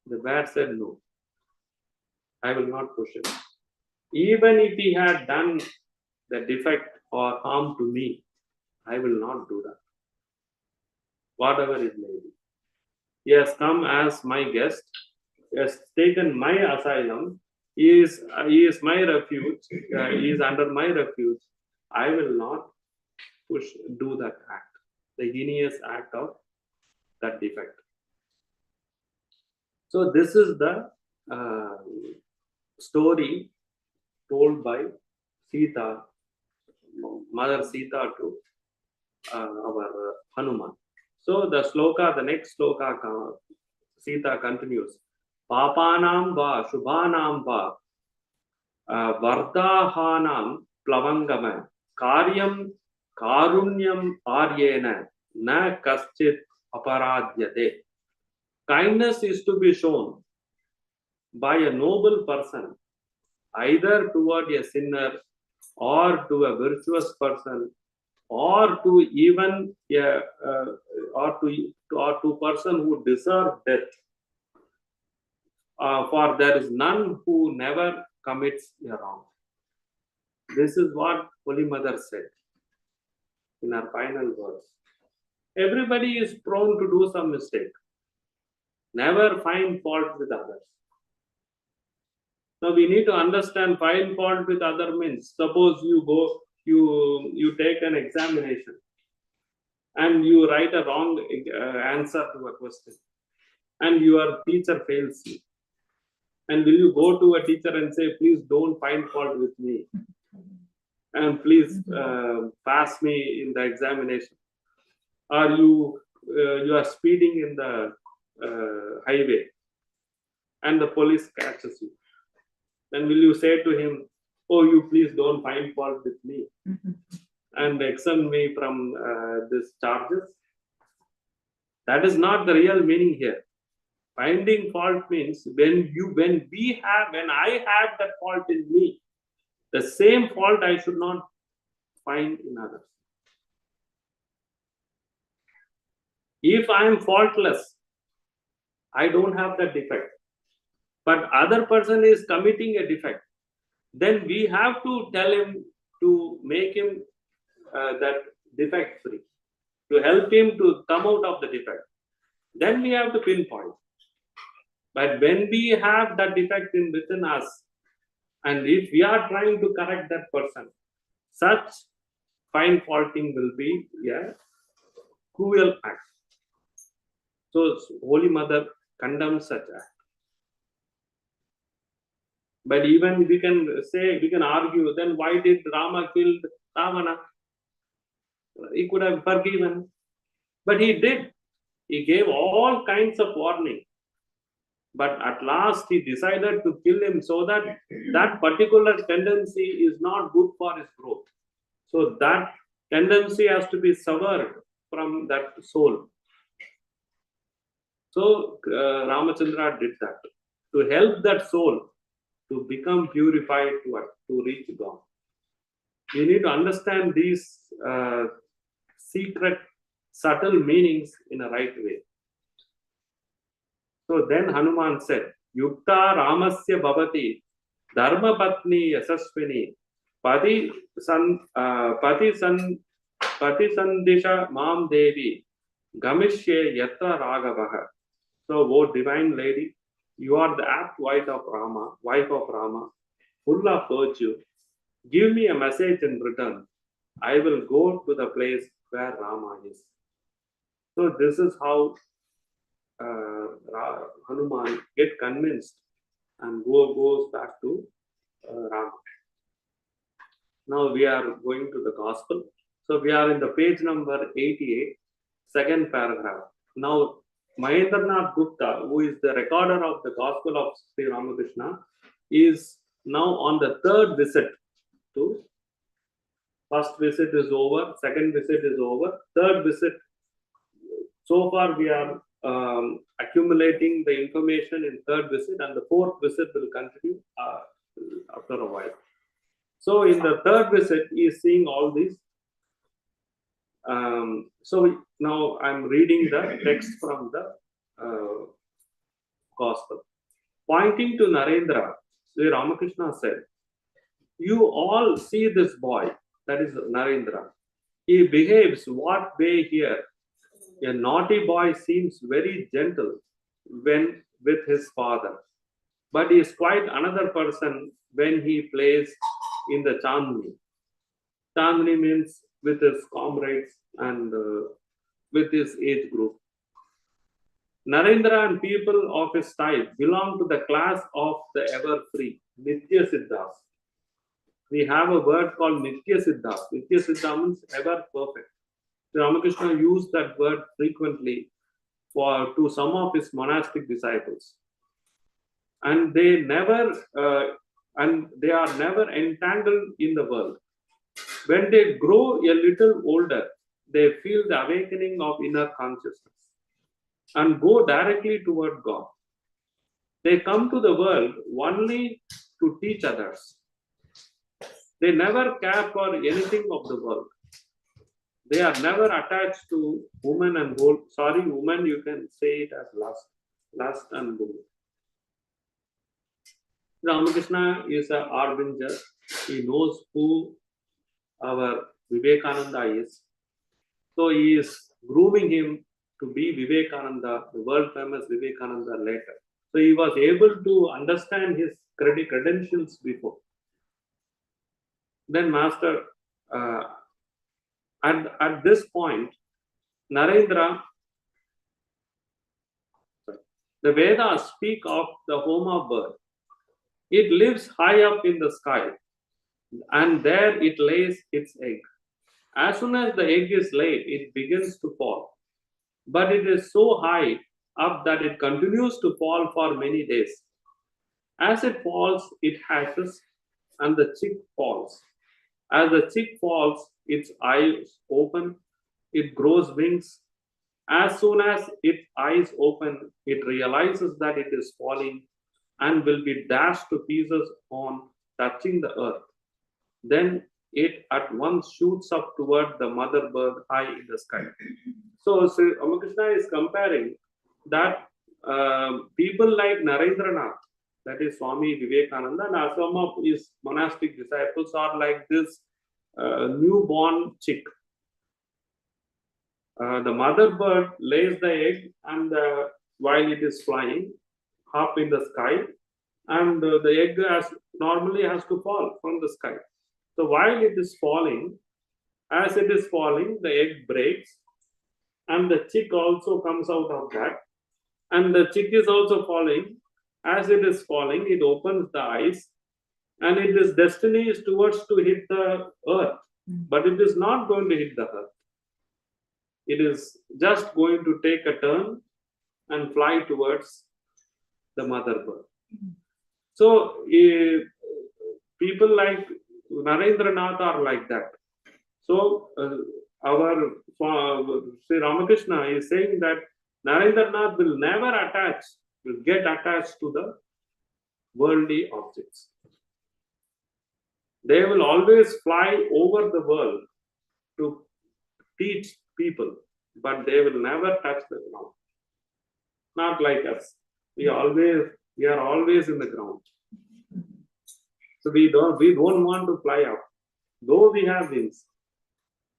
The bear said, no, I will not push him. Even if he had done the defect or harm to me, I will not do that. whatever is maybe. He has come as my guest. He has taken my asylum. He is my refuge. He is under my refuge. I will not do that act, the heinous act of that defect. So this is the story told by Sita, Mother Sita to our Hanuman. So the next sloka, Sita continues. Papanam va shubhanam va vardahanam plavangama karyam karunyam aryena na kaschit aparadhyate. Kindness is to be shown by a noble person, either toward a sinner or to a virtuous person, or to even or to person who deserve death. For there is none who never commits a wrong. This is what Holy Mother said in her final words. Everybody is prone to do some mistake. Never find fault with others. Now we need to understand find fault with other means. Suppose you take an examination and you write a wrong answer to a question, and your teacher fails you. And will you go to a teacher and say, please don't find fault with me, and please pass me in the examination? Or you are speeding in the highway and the police catches you. Then will you say to him, oh, you please don't find fault with me and exempt me from these charges? That is not the real meaning here. Finding fault means when I have that fault in me, the same fault I should not find in others. If I am faultless, I don't have that defect, but other person is committing a defect, then we have to tell him to make him that defect free, to help him to come out of the defect. Then we have to pinpoint. But when we have that defect within us, and if we are trying to correct that person, such fine faulting will be a cruel act. So Holy Mother condemns such act. But even we can argue, then why did Rama kill Ravana? He could have forgiven, but he did. He gave all kinds of warning. But at last he decided to kill him so that that particular tendency is not good for his growth. So that tendency has to be severed from that soul. So Ramachandra did that to help that soul to become purified, to reach God. We need to understand these secret, subtle meanings in a right way. So then Hanuman said, Yukta Ramasya Bhavati Dharma Patni Yasaswini Pati Sandisha Mam Devi Gamishye Yatra Ragavaha. So, O divine lady, you are the apt wife of Rama, full of virtue. Give me a message in return. I will go to the place where Rama is. So this is how Hanuman get convinced and goes back to Rama. Now we are going to the Gospel. So we are in the page number 88, second paragraph. Now Mahendranath Gupta, who is the recorder of the Gospel of Sri Ramakrishna, is now on the third visit to. First visit is over, second visit is over, third visit. So far we are accumulating the information in third visit, and the fourth visit will continue after a while. So in the third visit, he is seeing all these. So now I'm reading the text from the Gospel. Pointing to Narendra, Sri Ramakrishna said, you all see this boy, that is Narendra. He behaves what way here? A naughty boy seems very gentle when with his father, but he is quite another person when he plays in the Chandni. Chandni means with his comrades and with his age group. Narendra and people of his type belong to the class of the ever free, Nitya Siddhas. We have a word called Nitya Siddhas. Nitya Siddha means ever perfect. Ramakrishna used that word frequently to some of his monastic disciples, and they are never entangled in the world. When they grow a little older, they feel the awakening of inner consciousness and go directly toward God. They come to the world only to teach others. They never care for anything of the world. They are never attached to woman and gold. Sorry, woman, you can say it as lust and gold. Ramakrishna is a harbinger. He knows who our Vivekananda is. So he is grooming him to be Vivekananda, the world famous Vivekananda later. So he was able to understand his credentials before. Then Master, at this point, Narendra, the Vedas speak of the home of birth. It lives high up in the sky, and there it lays its egg. As soon as the egg is laid, it begins to fall. But it is so high up that it continues to fall for many days. As it falls, it hatches, and the chick falls. As the chick falls, its eyes open, it grows wings. As soon as its eyes open, it realizes that it is falling and will be dashed to pieces on touching the earth. Then it at once shoots up toward the mother bird high in the sky. So Sri Ramakrishna is comparing that people like Narendranath, that is Swami Vivekananda, and some of his monastic disciples are like this newborn chick. The mother bird lays the egg, and while it is flying up in the sky, and the egg normally has to fall from the sky. So while it is falling, as it is falling, the egg breaks, and the chick also comes out of that, and the chick is also falling. As it is falling, it opens the eyes, and its destiny is towards to hit the earth, but it is not going to hit the earth. It is just going to take a turn and fly towards the mother bird. So people like Narendranath are like that. So our Sri Ramakrishna is saying that Narendranath will never get attached to the worldly objects. They will always fly over the world to teach people, but they will never touch the ground. Not like us. We are always in the ground. So we don't want to fly up, though we have wings.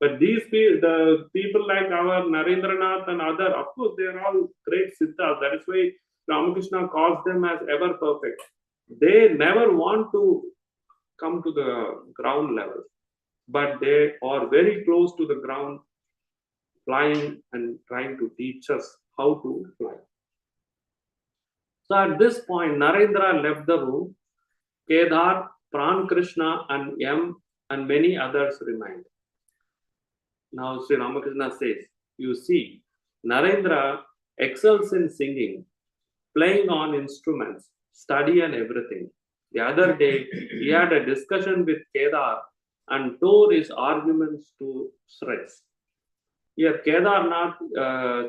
But the people like our Narendranath and other, of course, they are all great siddhas. That is why Ramakrishna calls them as ever perfect. They never want to come to the ground level, but they are very close to the ground, flying and trying to teach us how to fly. So at this point, Narendra left the room. Kedar, Pran Krishna, and M, and many others remained. Now Sri Ramakrishna says, you see, Narendra excels in singing, playing on instruments, study and everything. The other day, he had a discussion with Kedar and tore his arguments to shreds. Here, Kedarnath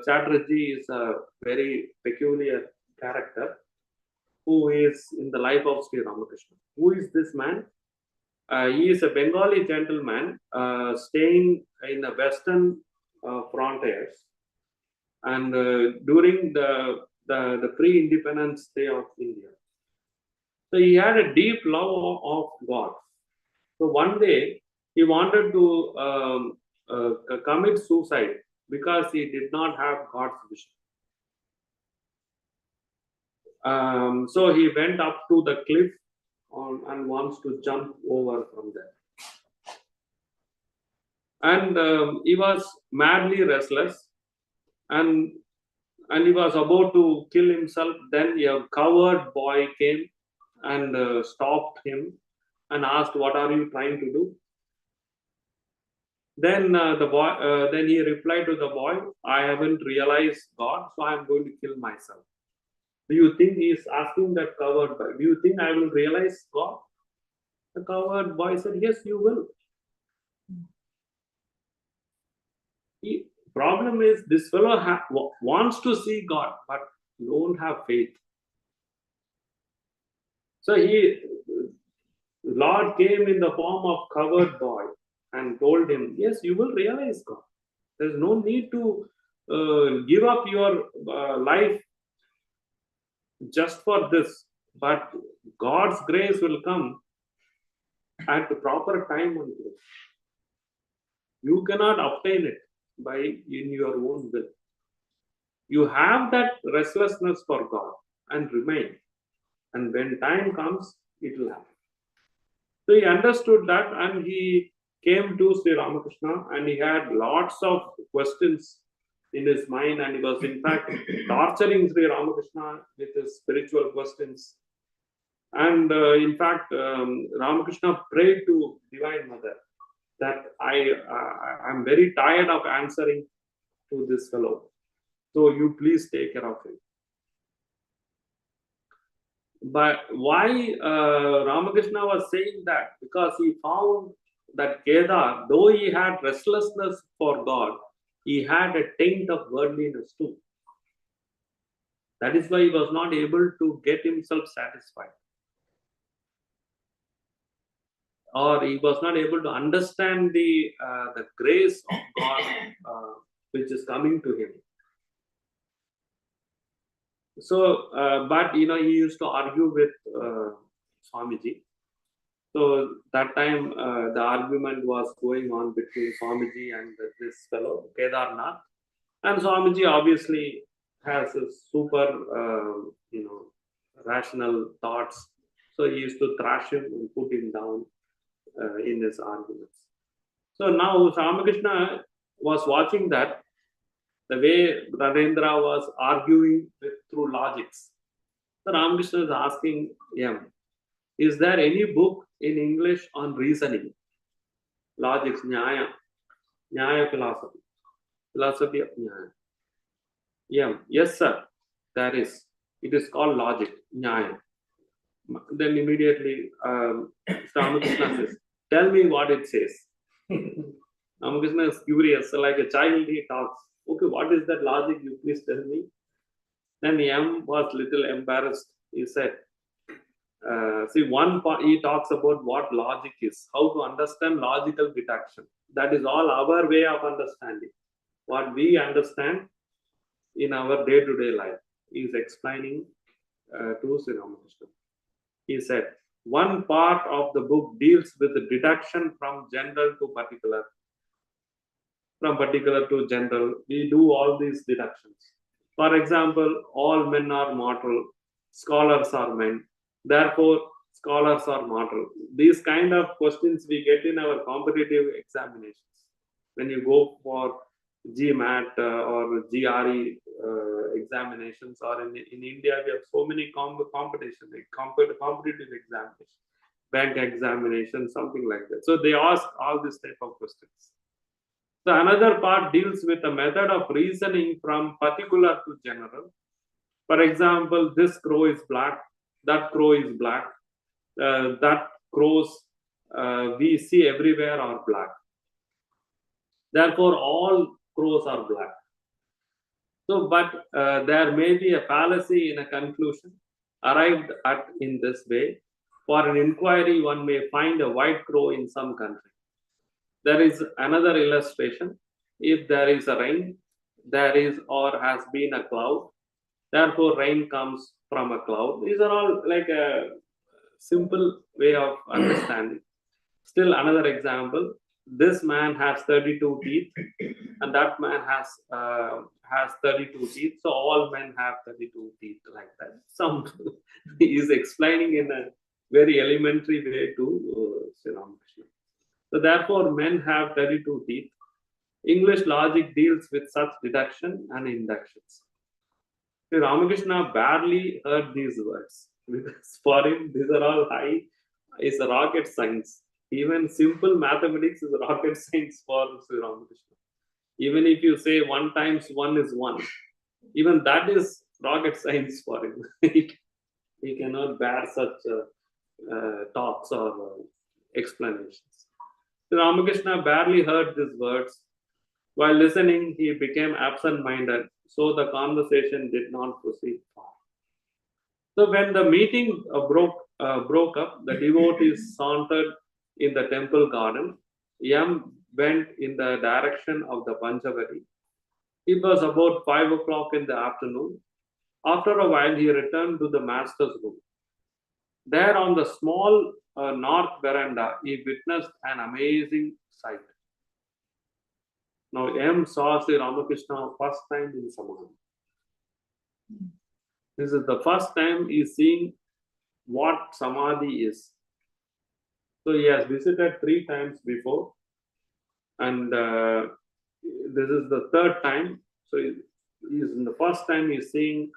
Chatterjee is a very peculiar character who is in the life of Sri Ramakrishna. Who is this man? He is a Bengali gentleman staying in the western frontiers, and during the pre-independence day of India. So he had a deep love of God. So one day he wanted to commit suicide because he did not have God's vision. So he went up to the cliff and wants to jump over from there. And he was madly restless, and he was about to kill himself. Then a coward boy came and stopped him and asked, "What are you trying to do?" Then then he replied to the boy, "I haven't realized God, so I am going to kill myself." Do you think he is asking that coward boy, "Do you think I will realize God?" The coward boy said, "Yes, you will." The problem is this fellow wants to see God, but don't have faith. So Lord came in the form of coward boy and told him, "Yes, you will realize God. There's no need to give up your life just for this, but God's grace will come at the proper time and place. You cannot obtain it by in your own will. You have that restlessness for God and remain, and when time comes, it will happen." So he understood that, and he came to Sri Ramakrishna, and he had lots of questions in his mind, and he was in fact torturing Sri Ramakrishna with his spiritual questions. And in fact, Ramakrishna prayed to Divine Mother that I'm very tired of answering to this fellow, so you please take care of him. But why Ramakrishna was saying that? Because he found that Kedar, though he had restlessness for God, he had a taint of worldliness too. That is why he was not able to get himself satisfied, or he was not able to understand the grace of God which is coming to him. So, but he used to argue with Swamiji. So that time the argument was going on between Swamiji and this fellow Kedarnath, and Swamiji obviously has a super rational thoughts. So he used to thrash him and put him down in his arguments. So now Ramakrishna was watching that, the way Narendra was arguing through logics. So Ramakrishna is asking him, "Is there any book in English on reasoning, logics, Nyaya philosophy of Nyaya?" Yeah, yes, sir, there is. It is called logic, Nyaya. Then immediately Ramakrishna says, "Tell me what it says." Ramakrishna is curious, so like a child he talks. "Okay, what is that logic? You please tell me." Then M was little embarrassed. He said, see, one part he talks about what logic is, how to understand logical deduction. That is all our way of understanding. What we understand in our day-to-day life. He is explaining to Sri Ramakrishna. He said, one part of the book deals with the deduction from general to particular. From particular to general, we do all these deductions. For example, all men are mortal, scholars are men, therefore scholars are mortal. These kind of questions we get in our competitive examinations. When you go for GMAT or GRE examinations, or in India we have so many competitions, like competitive examinations, bank examinations, something like that. So they ask all this type of questions. So another part deals with a method of reasoning from particular to general. For example, this crow is black, that crow is black, that crows we see everywhere are black. Therefore, all crows are black. So, but there may be a fallacy in a conclusion arrived at in this way. For an inquiry, one may find a white crow in some country. There is another illustration. If there is a rain, there is or has been a cloud. Therefore, rain comes from a cloud. These are all like a simple way of understanding. Still another example. this man has 32 teeth, and that man has 32 teeth. So all men have 32 teeth, like that. Some he is explaining in a very elementary way to Sri Ramakrishna. So therefore, men have 32 teeth. English logic deals with such deduction and inductions. Sri Ramakrishna barely heard these words because for him these are all high is rocket science. Even simple mathematics is rocket science for Sri Ramakrishna. Even if you say 1 times 1 is 1, even that is rocket science for him. He cannot bear such talks or explanations. Sri Ramakrishna barely heard these words. While listening, he became absent-minded, so the conversation did not proceed far. So when the meeting broke up, the devotees sauntered in the temple garden. Yam went in the direction of the Panchavari. It was about 5 o'clock in the afternoon. After a while, he returned to the master's room. There on the small north veranda, he witnessed an amazing sight. Now, M saw Sri Ramakrishna first time in Samadhi. This is the first time he is seeing what Samadhi is. So he has visited 3 times before, and this is the 3rd time. So he is in the first time he is seeing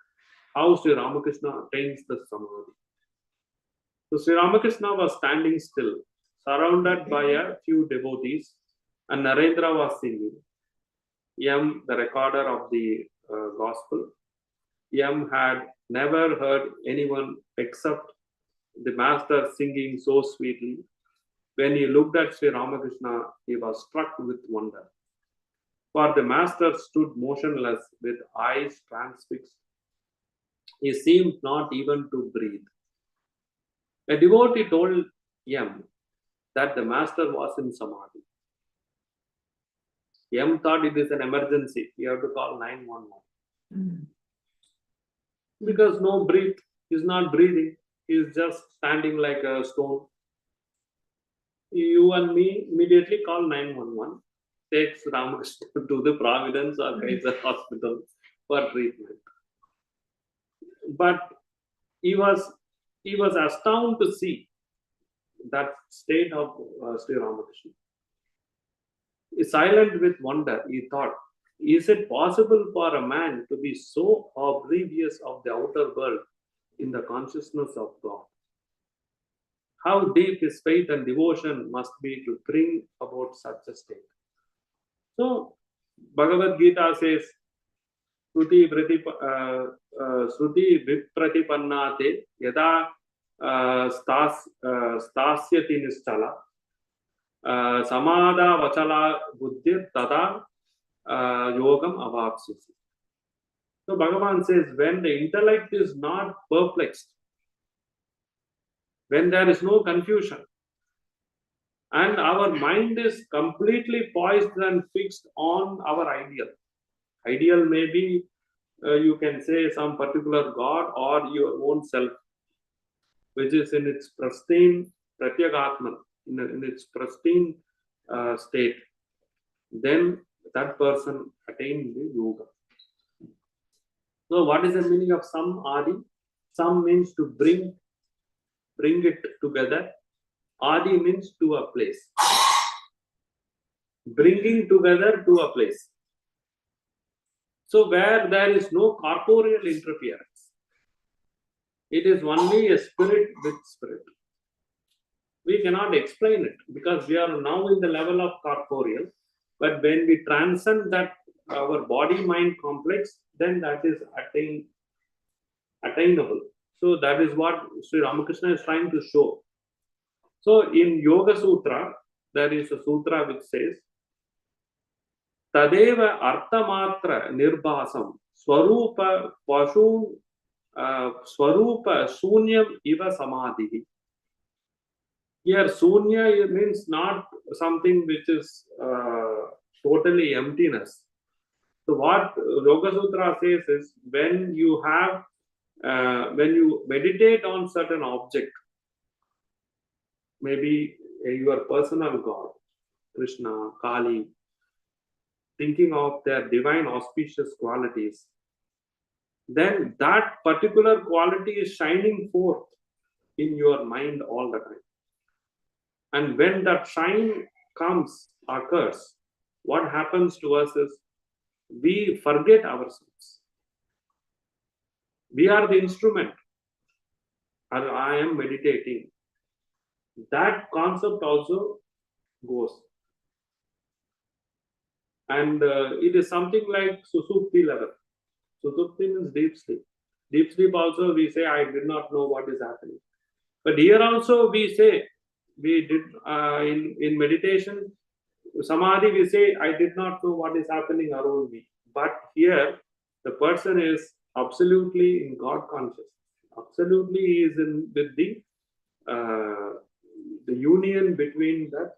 how Sri Ramakrishna attains the Samadhi. So Sri Ramakrishna was standing still, surrounded by a few devotees, and Narendra was singing. Yam, the recorder of the gospel, Yam had never heard anyone except the master singing so sweetly. When he looked at Sri Ramakrishna, he was struck with wonder. For the master stood motionless with eyes transfixed. He seemed not even to breathe. A devotee told Yam that the master was in Samadhi. Yam thought it is an emergency. You have to call 911. Because no breath, he is not breathing. He is just standing like a stone. You and me immediately call 911. Takes Ramakrishna to the Providence or Kaiser Hospital for treatment. But he was astounded to see that state of Sri Ramakrishna. Silent with wonder, he thought, is it possible for a man to be so oblivious of the outer world in the consciousness of God? How deep his faith and devotion must be to bring about such a state. So, Bhagavad Gita says, Shruti Vipratipannate Yada Stasyati Nischala Samada Vachala Buddhir Tada Yogam Avapsisi. So Bhagavan says, when the intellect is not perplexed, when there is no confusion, and our mind is completely poised and fixed on our ideal. Ideal may be, you can say, some particular God or your own self, which is in its pristine pratyagatman, in its pristine state. Then that person attained the yoga. So what is the meaning of Sam Adi? Sam means to bring it together. Adi means to a place. Bringing together to a place. So where there is no corporeal interference, it is only a spirit with spirit. We cannot explain it because we are now in the level of corporeal. But when we transcend that our body-mind complex, then that is attainable. So that is what Sri Ramakrishna is trying to show. So in Yoga Sutra, there is a sutra which says, Tadeva Arthamatra Nirbhasam Swarupa Pashun Swarupa Sunyam Iva Samadhi. Here, Sunya means not something which is totally emptiness. So what Yoga Sutra says is, when you meditate on certain object, maybe your personal God, Krishna, Kali, thinking of their divine auspicious qualities, then that particular quality is shining forth in your mind all the time. And when that shine occurs, what happens to us is we forget ourselves. We are the instrument. I am meditating. That concept also goes. And it is something like Susupti level. Susupti means deep sleep. Deep sleep also we say, I did not know what is happening. But here also we say, we did in meditation, Samadhi, we say, I did not know what is happening around me. But here, the person is absolutely in God consciousness. Absolutely he is in with the union between that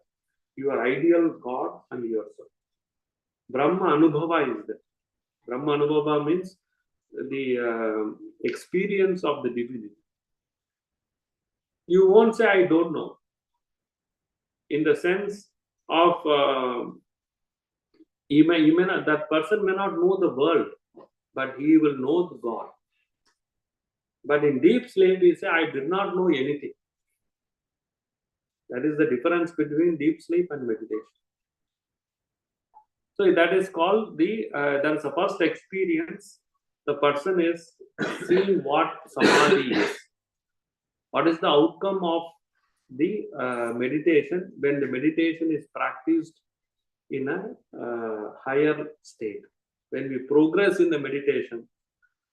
your ideal God and yourself. Brahma Anubhava is there. Brahma Anubhava means the experience of the divinity. You won't say, I don't know. In the sense of, that person may not know the world, but he will know the God. But in deep sleep, we say, I did not know anything. That is the difference between deep sleep and meditation. So that is called that is the first experience. The person is seeing what samadhi is. What is the outcome of the meditation when the meditation is practiced in a higher state? When we progress in the meditation,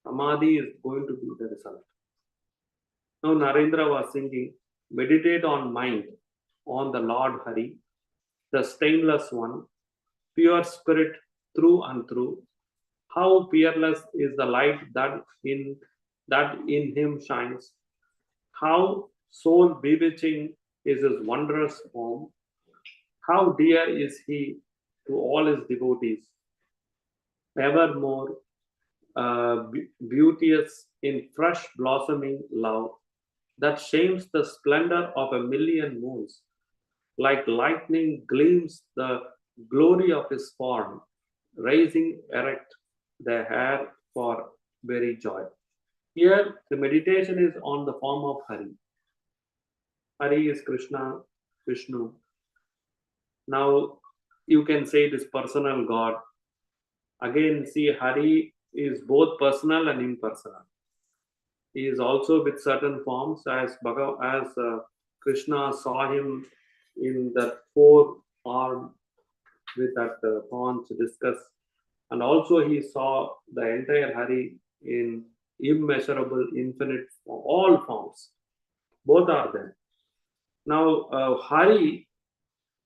samadhi is going to be the result. Now Narendra was singing, meditate on mind, on the Lord Hari, the stainless one, pure spirit through and through. How peerless is the light that in him shines. How soul bewitching is his wondrous form. How dear is he to all his devotees. Evermore beauteous in fresh blossoming love that shames the splendor of a million moons. Like lightning gleams the glory of his form, raising erect the hair for very joy. Here, the meditation is on the form of Hari. Hari is Krishna, Vishnu. Now, you can say it is personal God. Again, see, Hari is both personal and impersonal. He is also with certain forms, as Krishna saw him in that four-arm with that paunch discus, and also he saw the entire Hari in immeasurable, infinite, all forms. Both are there. Now, Hari,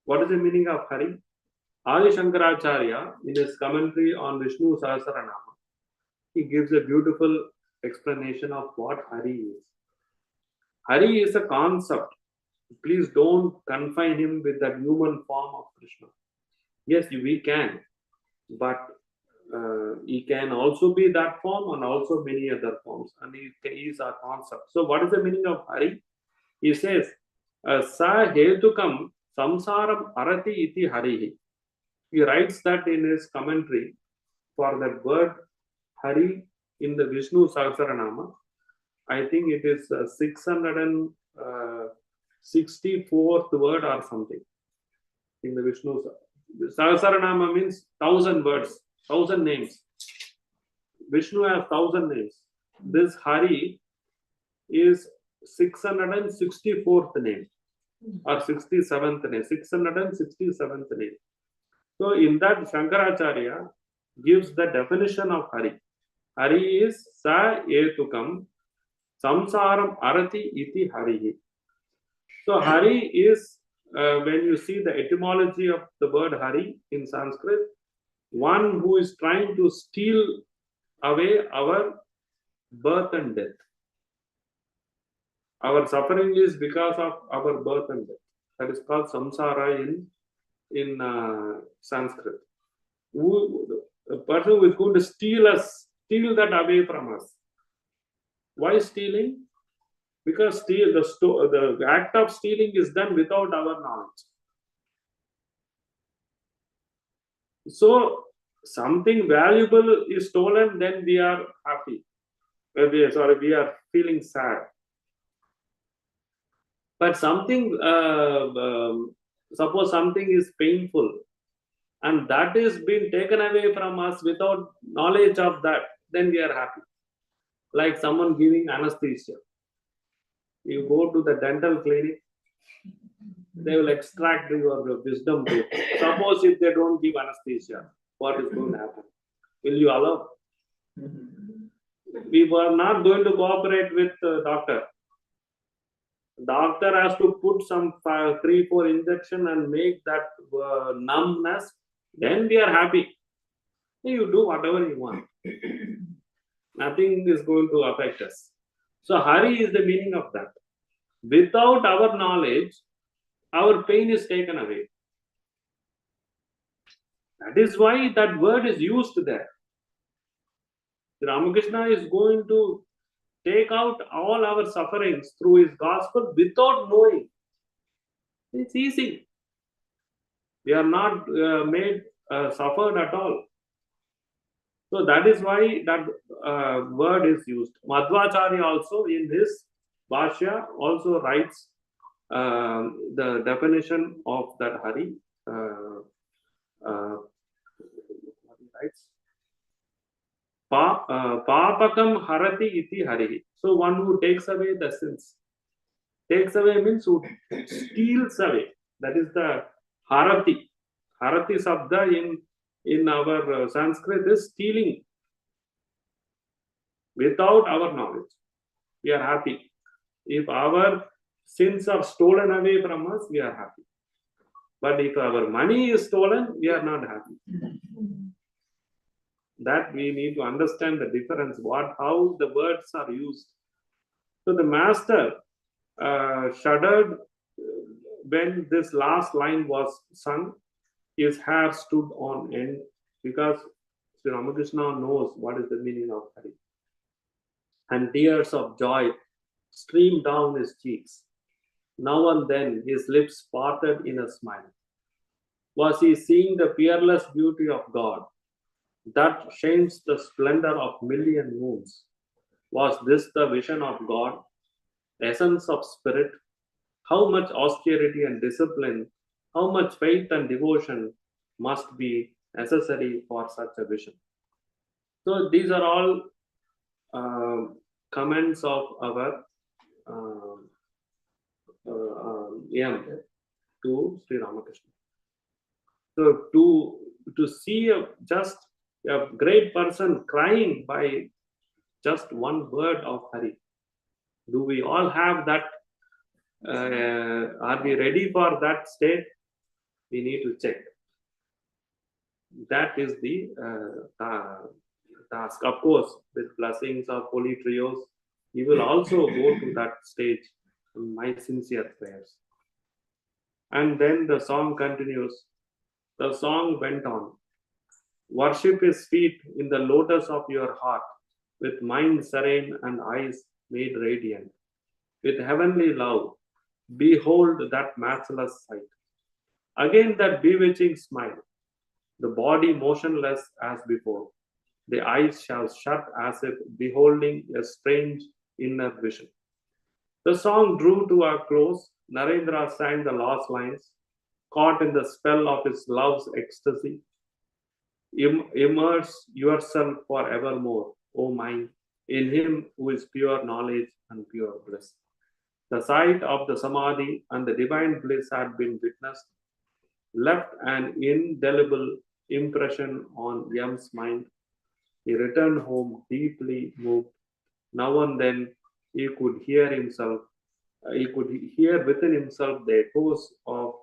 what is the meaning of Hari? Adi Shankaracharya, in his commentary on Vishnu Sahasranama, he gives a beautiful explanation of what Hari is. Hari is a concept. Please don't confine him with that human form of Krishna. Yes, we can, but he can also be that form and also many other forms, and he is a concept. So, what is the meaning of Hari? He says, Sa hetukam samsaram arati iti harihi. He writes that in his commentary for that word Hari in the Vishnu Sahasranama. I think it is 664th word or something in the Vishnu Sahasranama means 1,000 words, 1,000 names. Vishnu has 1,000 names. This Hari is 664th name or 67th name, 667th name. So in that, Shankaracharya gives the definition of Hari. Hari is Sa Etukam Samsaram Arati iti Harihi. So Hari is, when you see the etymology of the word Hari in Sanskrit, one who is trying to steal away our birth and death. Our suffering is because of our birth and death. That is called samsara in Sanskrit. A person who is going to steal that away from us. Why stealing? Because the act of stealing is done without our knowledge. So something valuable is stolen, then we are happy. We are feeling sad. But something, suppose something is painful, and that is being taken away from us without knowledge of that, then we are happy. Like someone giving anesthesia. You go to the dental clinic, they will extract your wisdom tooth. Suppose if they don't give anesthesia, what is going to happen? Will you allow? We were not going to cooperate with the doctor. Doctor has to put some 3-4 injection and make that numbness. Then we are happy. You do whatever you want. Nothing is going to affect us. So hari is the meaning of that. Without our knowledge, our pain is taken away. That is why that word is used there. Ramakrishna is going to take out all our sufferings through his gospel without knowing. It's easy. We are not made suffered at all. So that is why that word is used. Madhvacharya also in his Bhashya also writes the definition of that hari. What he writes? Papakam harati iti hari. So one who takes away the sins. Takes away means who steals away. That is the harati. Harati sabda in our Sanskrit is stealing. Without our knowledge, we are happy. If our sins are stolen away from us, we are happy. But if our money is stolen, we are not happy. That we need to understand the difference, how the words are used. So the master shuddered when this last line was sung. His hair stood on end because Sri Ramakrishna knows what is the meaning of hari. And tears of joy streamed down his cheeks. Now and then his lips parted in a smile. Was he seeing the peerless beauty of God that shines the splendor of million moons? Was this the vision of God, essence of spirit? How much austerity and discipline, how much faith and devotion must be necessary for such a vision? So these are all comments of our M to Sri Ramakrishna. So to see just a great person crying by just one word of Hari, do we all have that? Are we ready for that state? We need to check. That is the task. Of course, with blessings of holy trios, we will also go to that stage. My sincere prayers. And then the song continues. The song went on. Worship his feet in the lotus of your heart, with mind serene and eyes made radiant. With heavenly love, behold that matchless sight. Again that bewitching smile, the body motionless as before. The eyes shall shut as if beholding a strange inner vision. The song drew to a close. Narendra sang the last lines, caught in the spell of his love's ecstasy. Immerse yourself for evermore, O mind, in him who is pure knowledge and pure bliss. The sight of the Samadhi and the divine bliss had been witnessed, left an indelible impression on Yam's mind. He returned home deeply moved. Now and then he could hear within himself the echoes of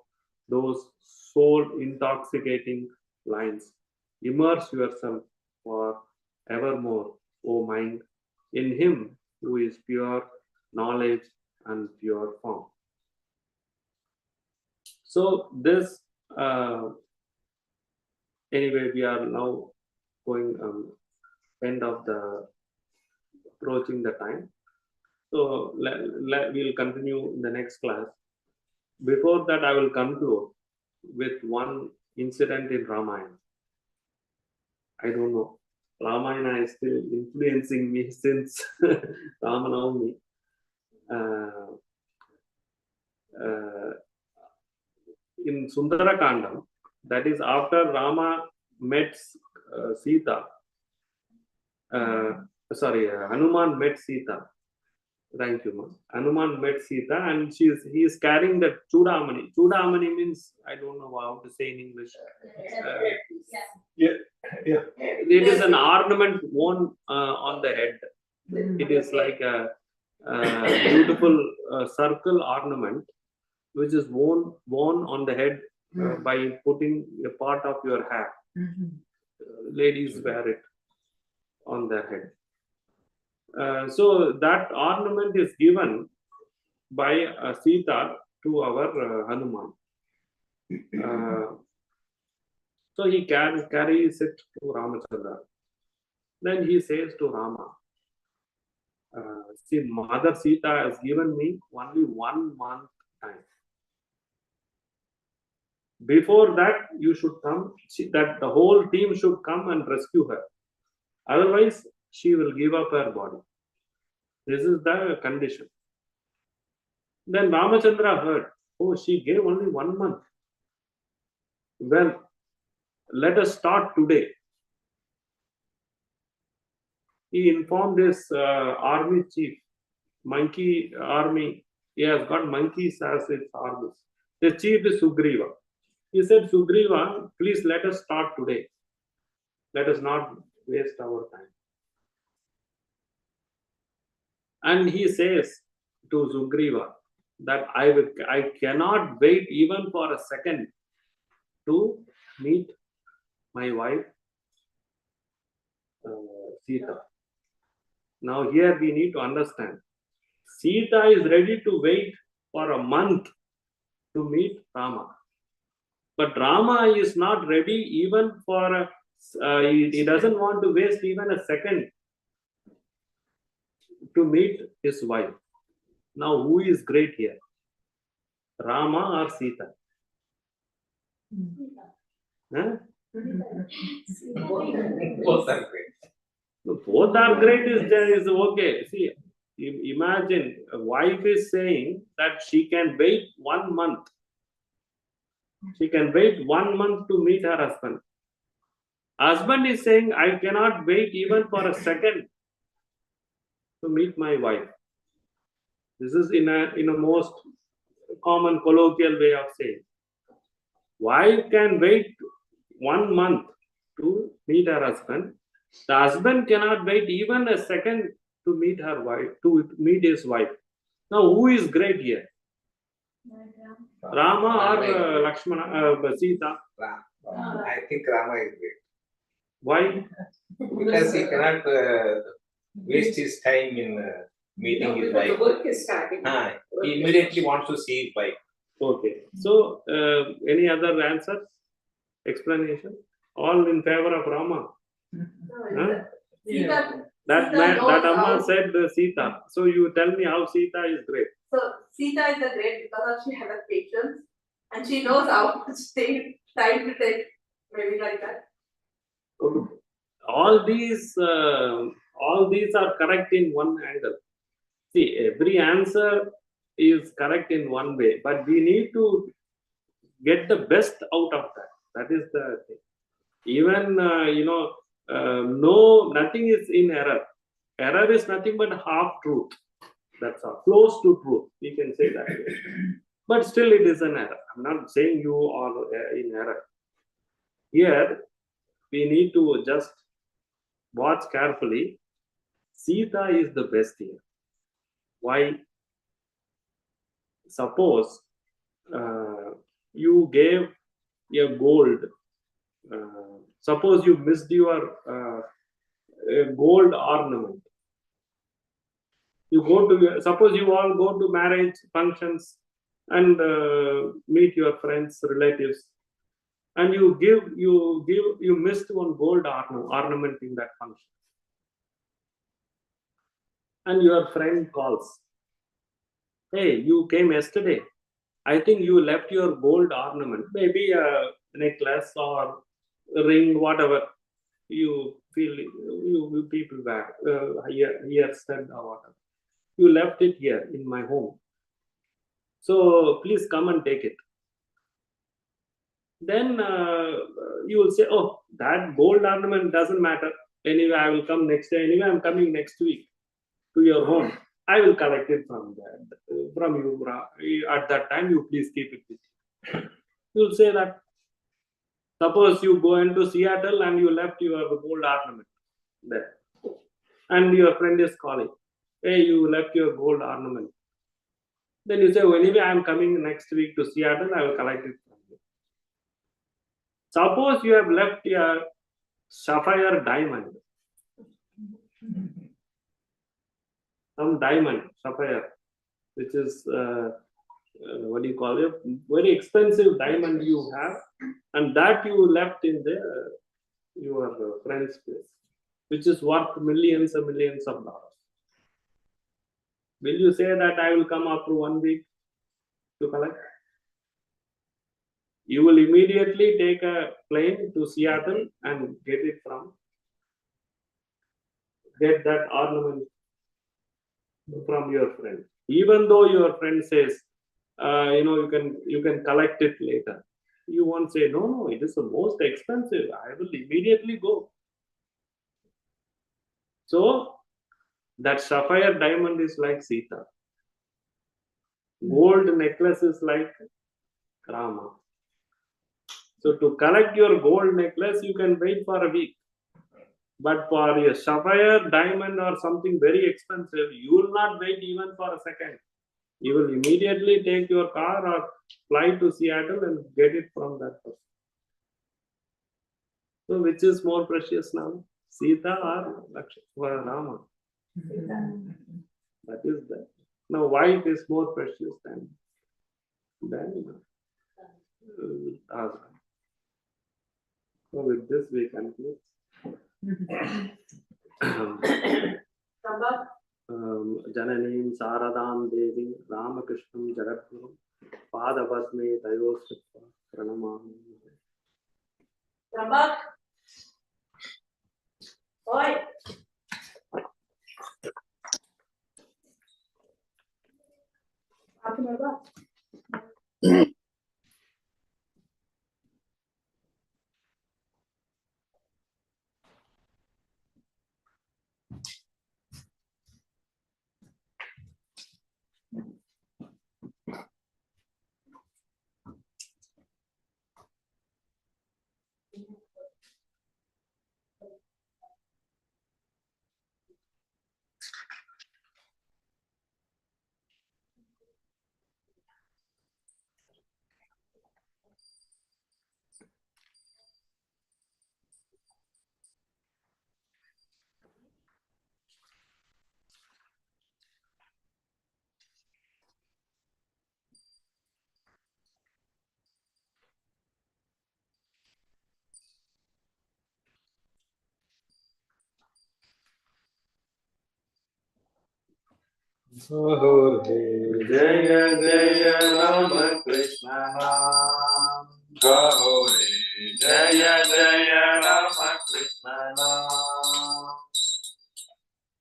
those soul intoxicating lines. Immerse yourself for evermore, O mind, in him who is pure knowledge and pure form. So this anyway, we are now going end of the approaching the time. So we'll continue in the next class. Before that, I will conclude with one incident in Ramayana. I don't know. Ramayana is still influencing me since Ramanavami. In Sundarakandam, that is after Rama met Sita, Hanuman met Sita. Thank you, ma. Hanuman met Sita, and he is carrying that Chudamani. Chudamani means, I don't know how to say in English. Yeah. It is an ornament worn on the head. It is like a beautiful circle ornament which is worn on the head by putting a part of your hair. Ladies wear it on their head. So that ornament is given by Sita to our Hanuman. So he carries it to Ramachandra. Then he says to Rama, see, Mother Sita has given me only 1 month time. Before that, you should come, that the whole team should come and rescue her. Otherwise, she will give up her body. This is the condition. Then Ramachandra heard, oh, she gave only 1 month. Well, let us start today. He informed his army chief, monkey army. He has got monkeys as its armies. The chief is Sugriva. He said, Sugriva, please let us start today. Let us not waste our time. And he says to Sugriva that I cannot wait even for a second to meet my wife Sita. Now here we need to understand, Sita is ready to wait for a month to meet Rama. But Rama is not ready even for he doesn't want to waste even a second to meet his wife. Now who is great here? Rama or Sita? Huh? Both are great. Both are great is okay. See, imagine a wife is saying that she can wait 1 month. She can wait 1 month to meet her husband. Husband is saying, I cannot wait even for a second to meet my wife. This is in a most common colloquial way of saying. Wife can wait 1 month to meet her husband. The husband cannot wait even a second to meet her wife, to meet his wife. Now, who is great here? Rama or Lakshmana, Sita? I think Rama is great. Why? Because he cannot waste his time in meeting his wife. He immediately wants to see his wife. Okay. So, any other answers? Explanation? All in favor of Rama? Huh? That Amma said Sita. So you tell me how Sita is great. So Sita is a great because she has a patience and she knows how much time to take, maybe like that. All these are correct in one angle. See, every answer is correct in one way, but we need to get the best out of that. That is the thing. Even nothing is in error. Error is nothing but half truth. That's all. Close to truth. We can say that. But still, it is an error. I'm not saying you are in error. Here, we need to just watch carefully. Sita is the best here. Why? Suppose you gave a gold. Suppose you missed your gold ornament. You go to suppose you all go to marriage functions and meet your friends, relatives, and you missed one gold ornament in that function, and your friend calls, hey, you came yesterday. I think you left your gold ornament, maybe a necklace or a ring, whatever. you feel you people were here said or whatever. You left it here in my home. So please come and take it. Then you will say, oh, that gold ornament doesn't matter. Anyway, I will come next day. Anyway, I'm coming next week to your home. I will collect it from you. At that time, you please keep it with you. You will say that. Suppose you go into Seattle and you left your gold ornament there. And your friend is calling. Hey, you left your gold ornament. Then you say, oh, anyway, I'm coming next week to Seattle. I will collect it from you. Suppose you have left your sapphire diamond. Some diamond, sapphire, which is, what do you call it? Very expensive diamond you have. And that you left in your friend's place, which is worth millions and millions of dollars. Will you say that I will come after 1 week to collect? You will immediately take a plane to Seattle and get that ornament from your friend. Even though your friend says, you can collect it later. You won't say, no, it is the most expensive. I will immediately go. So that sapphire diamond is like Sita. Gold necklace is like Rama. So to collect your gold necklace, you can wait for a week. But for a sapphire diamond or something very expensive, you will not wait even for a second. You will immediately take your car or fly to Seattle and get it from that person. So which is more precious now? Sita or Rama? That is that. Now why it is more precious than Azra? So with this we conclude. Jananim Saradam Devi Ramakrishnam Jagadguru Padabhasme Dayosutva Pranamami. Rambak. Oi. Jaya Jaya Rama Krishna Nam Gauri. Jaya Jaya Rama Krishna Nam.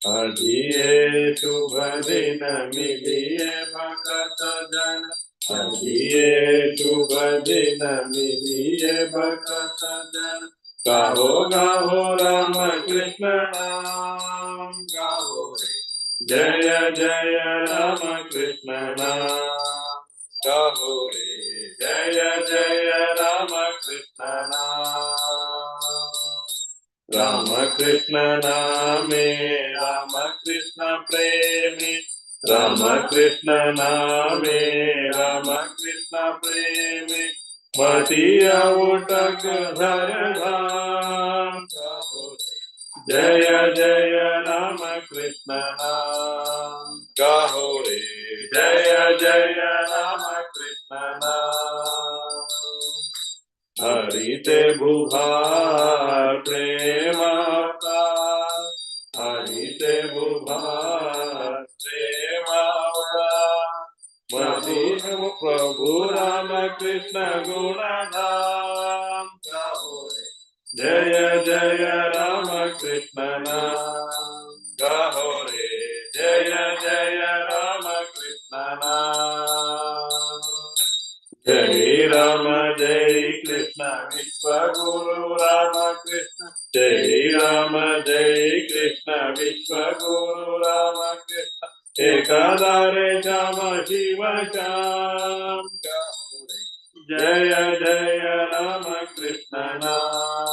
Adiye Shubhadina Miliye Bhakata Jana. Adiye Shubhadina Miliye Bhakata Jana. Gaho Gaho Rama Krishna Nam Gauri. Jaya Jaya Rama Krishna Nam Gauri. Jaya Jaya Rama Krishna Nam. Rama Krishna Name Rama Krishna Premi. Rama Krishna Name Rama Krishna Premi. Matiya Utak Dharadham Gauri. Jaya Jaya Rama Krishna Nam Gauri. Jaya Jaya Rama Krishna Nam. Harite Bhubhar Premata. Harite Bhubhar Premata. Mati Prabhu Rama Krishna Gunadham Gauri. जय जय राम कृष्ण नाम गाहो रे जय जय राम कृष्ण नाम जय राम जय कृष्ण विश्व गुरु राम कृष्ण जय राम जय कृष्ण विश्व गुरु राम कृष्ण एकाधारे श्याम शिव श्याम जय जय राम कृष्ण नाम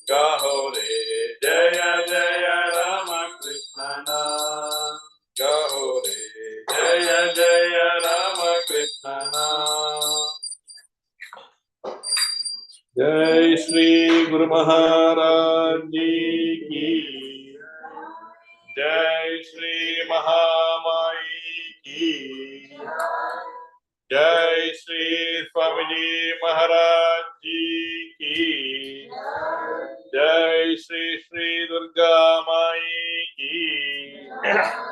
गाहो रे जय जय राम कृष्ण नाम गाहो रे जय जय राम कृष्ण नाम जय श्री गुरु महाराज जी की जय श्री महामाई की जय श्री स्वामी जी महाराज जी की जय श्री श्री दुर्गा माई की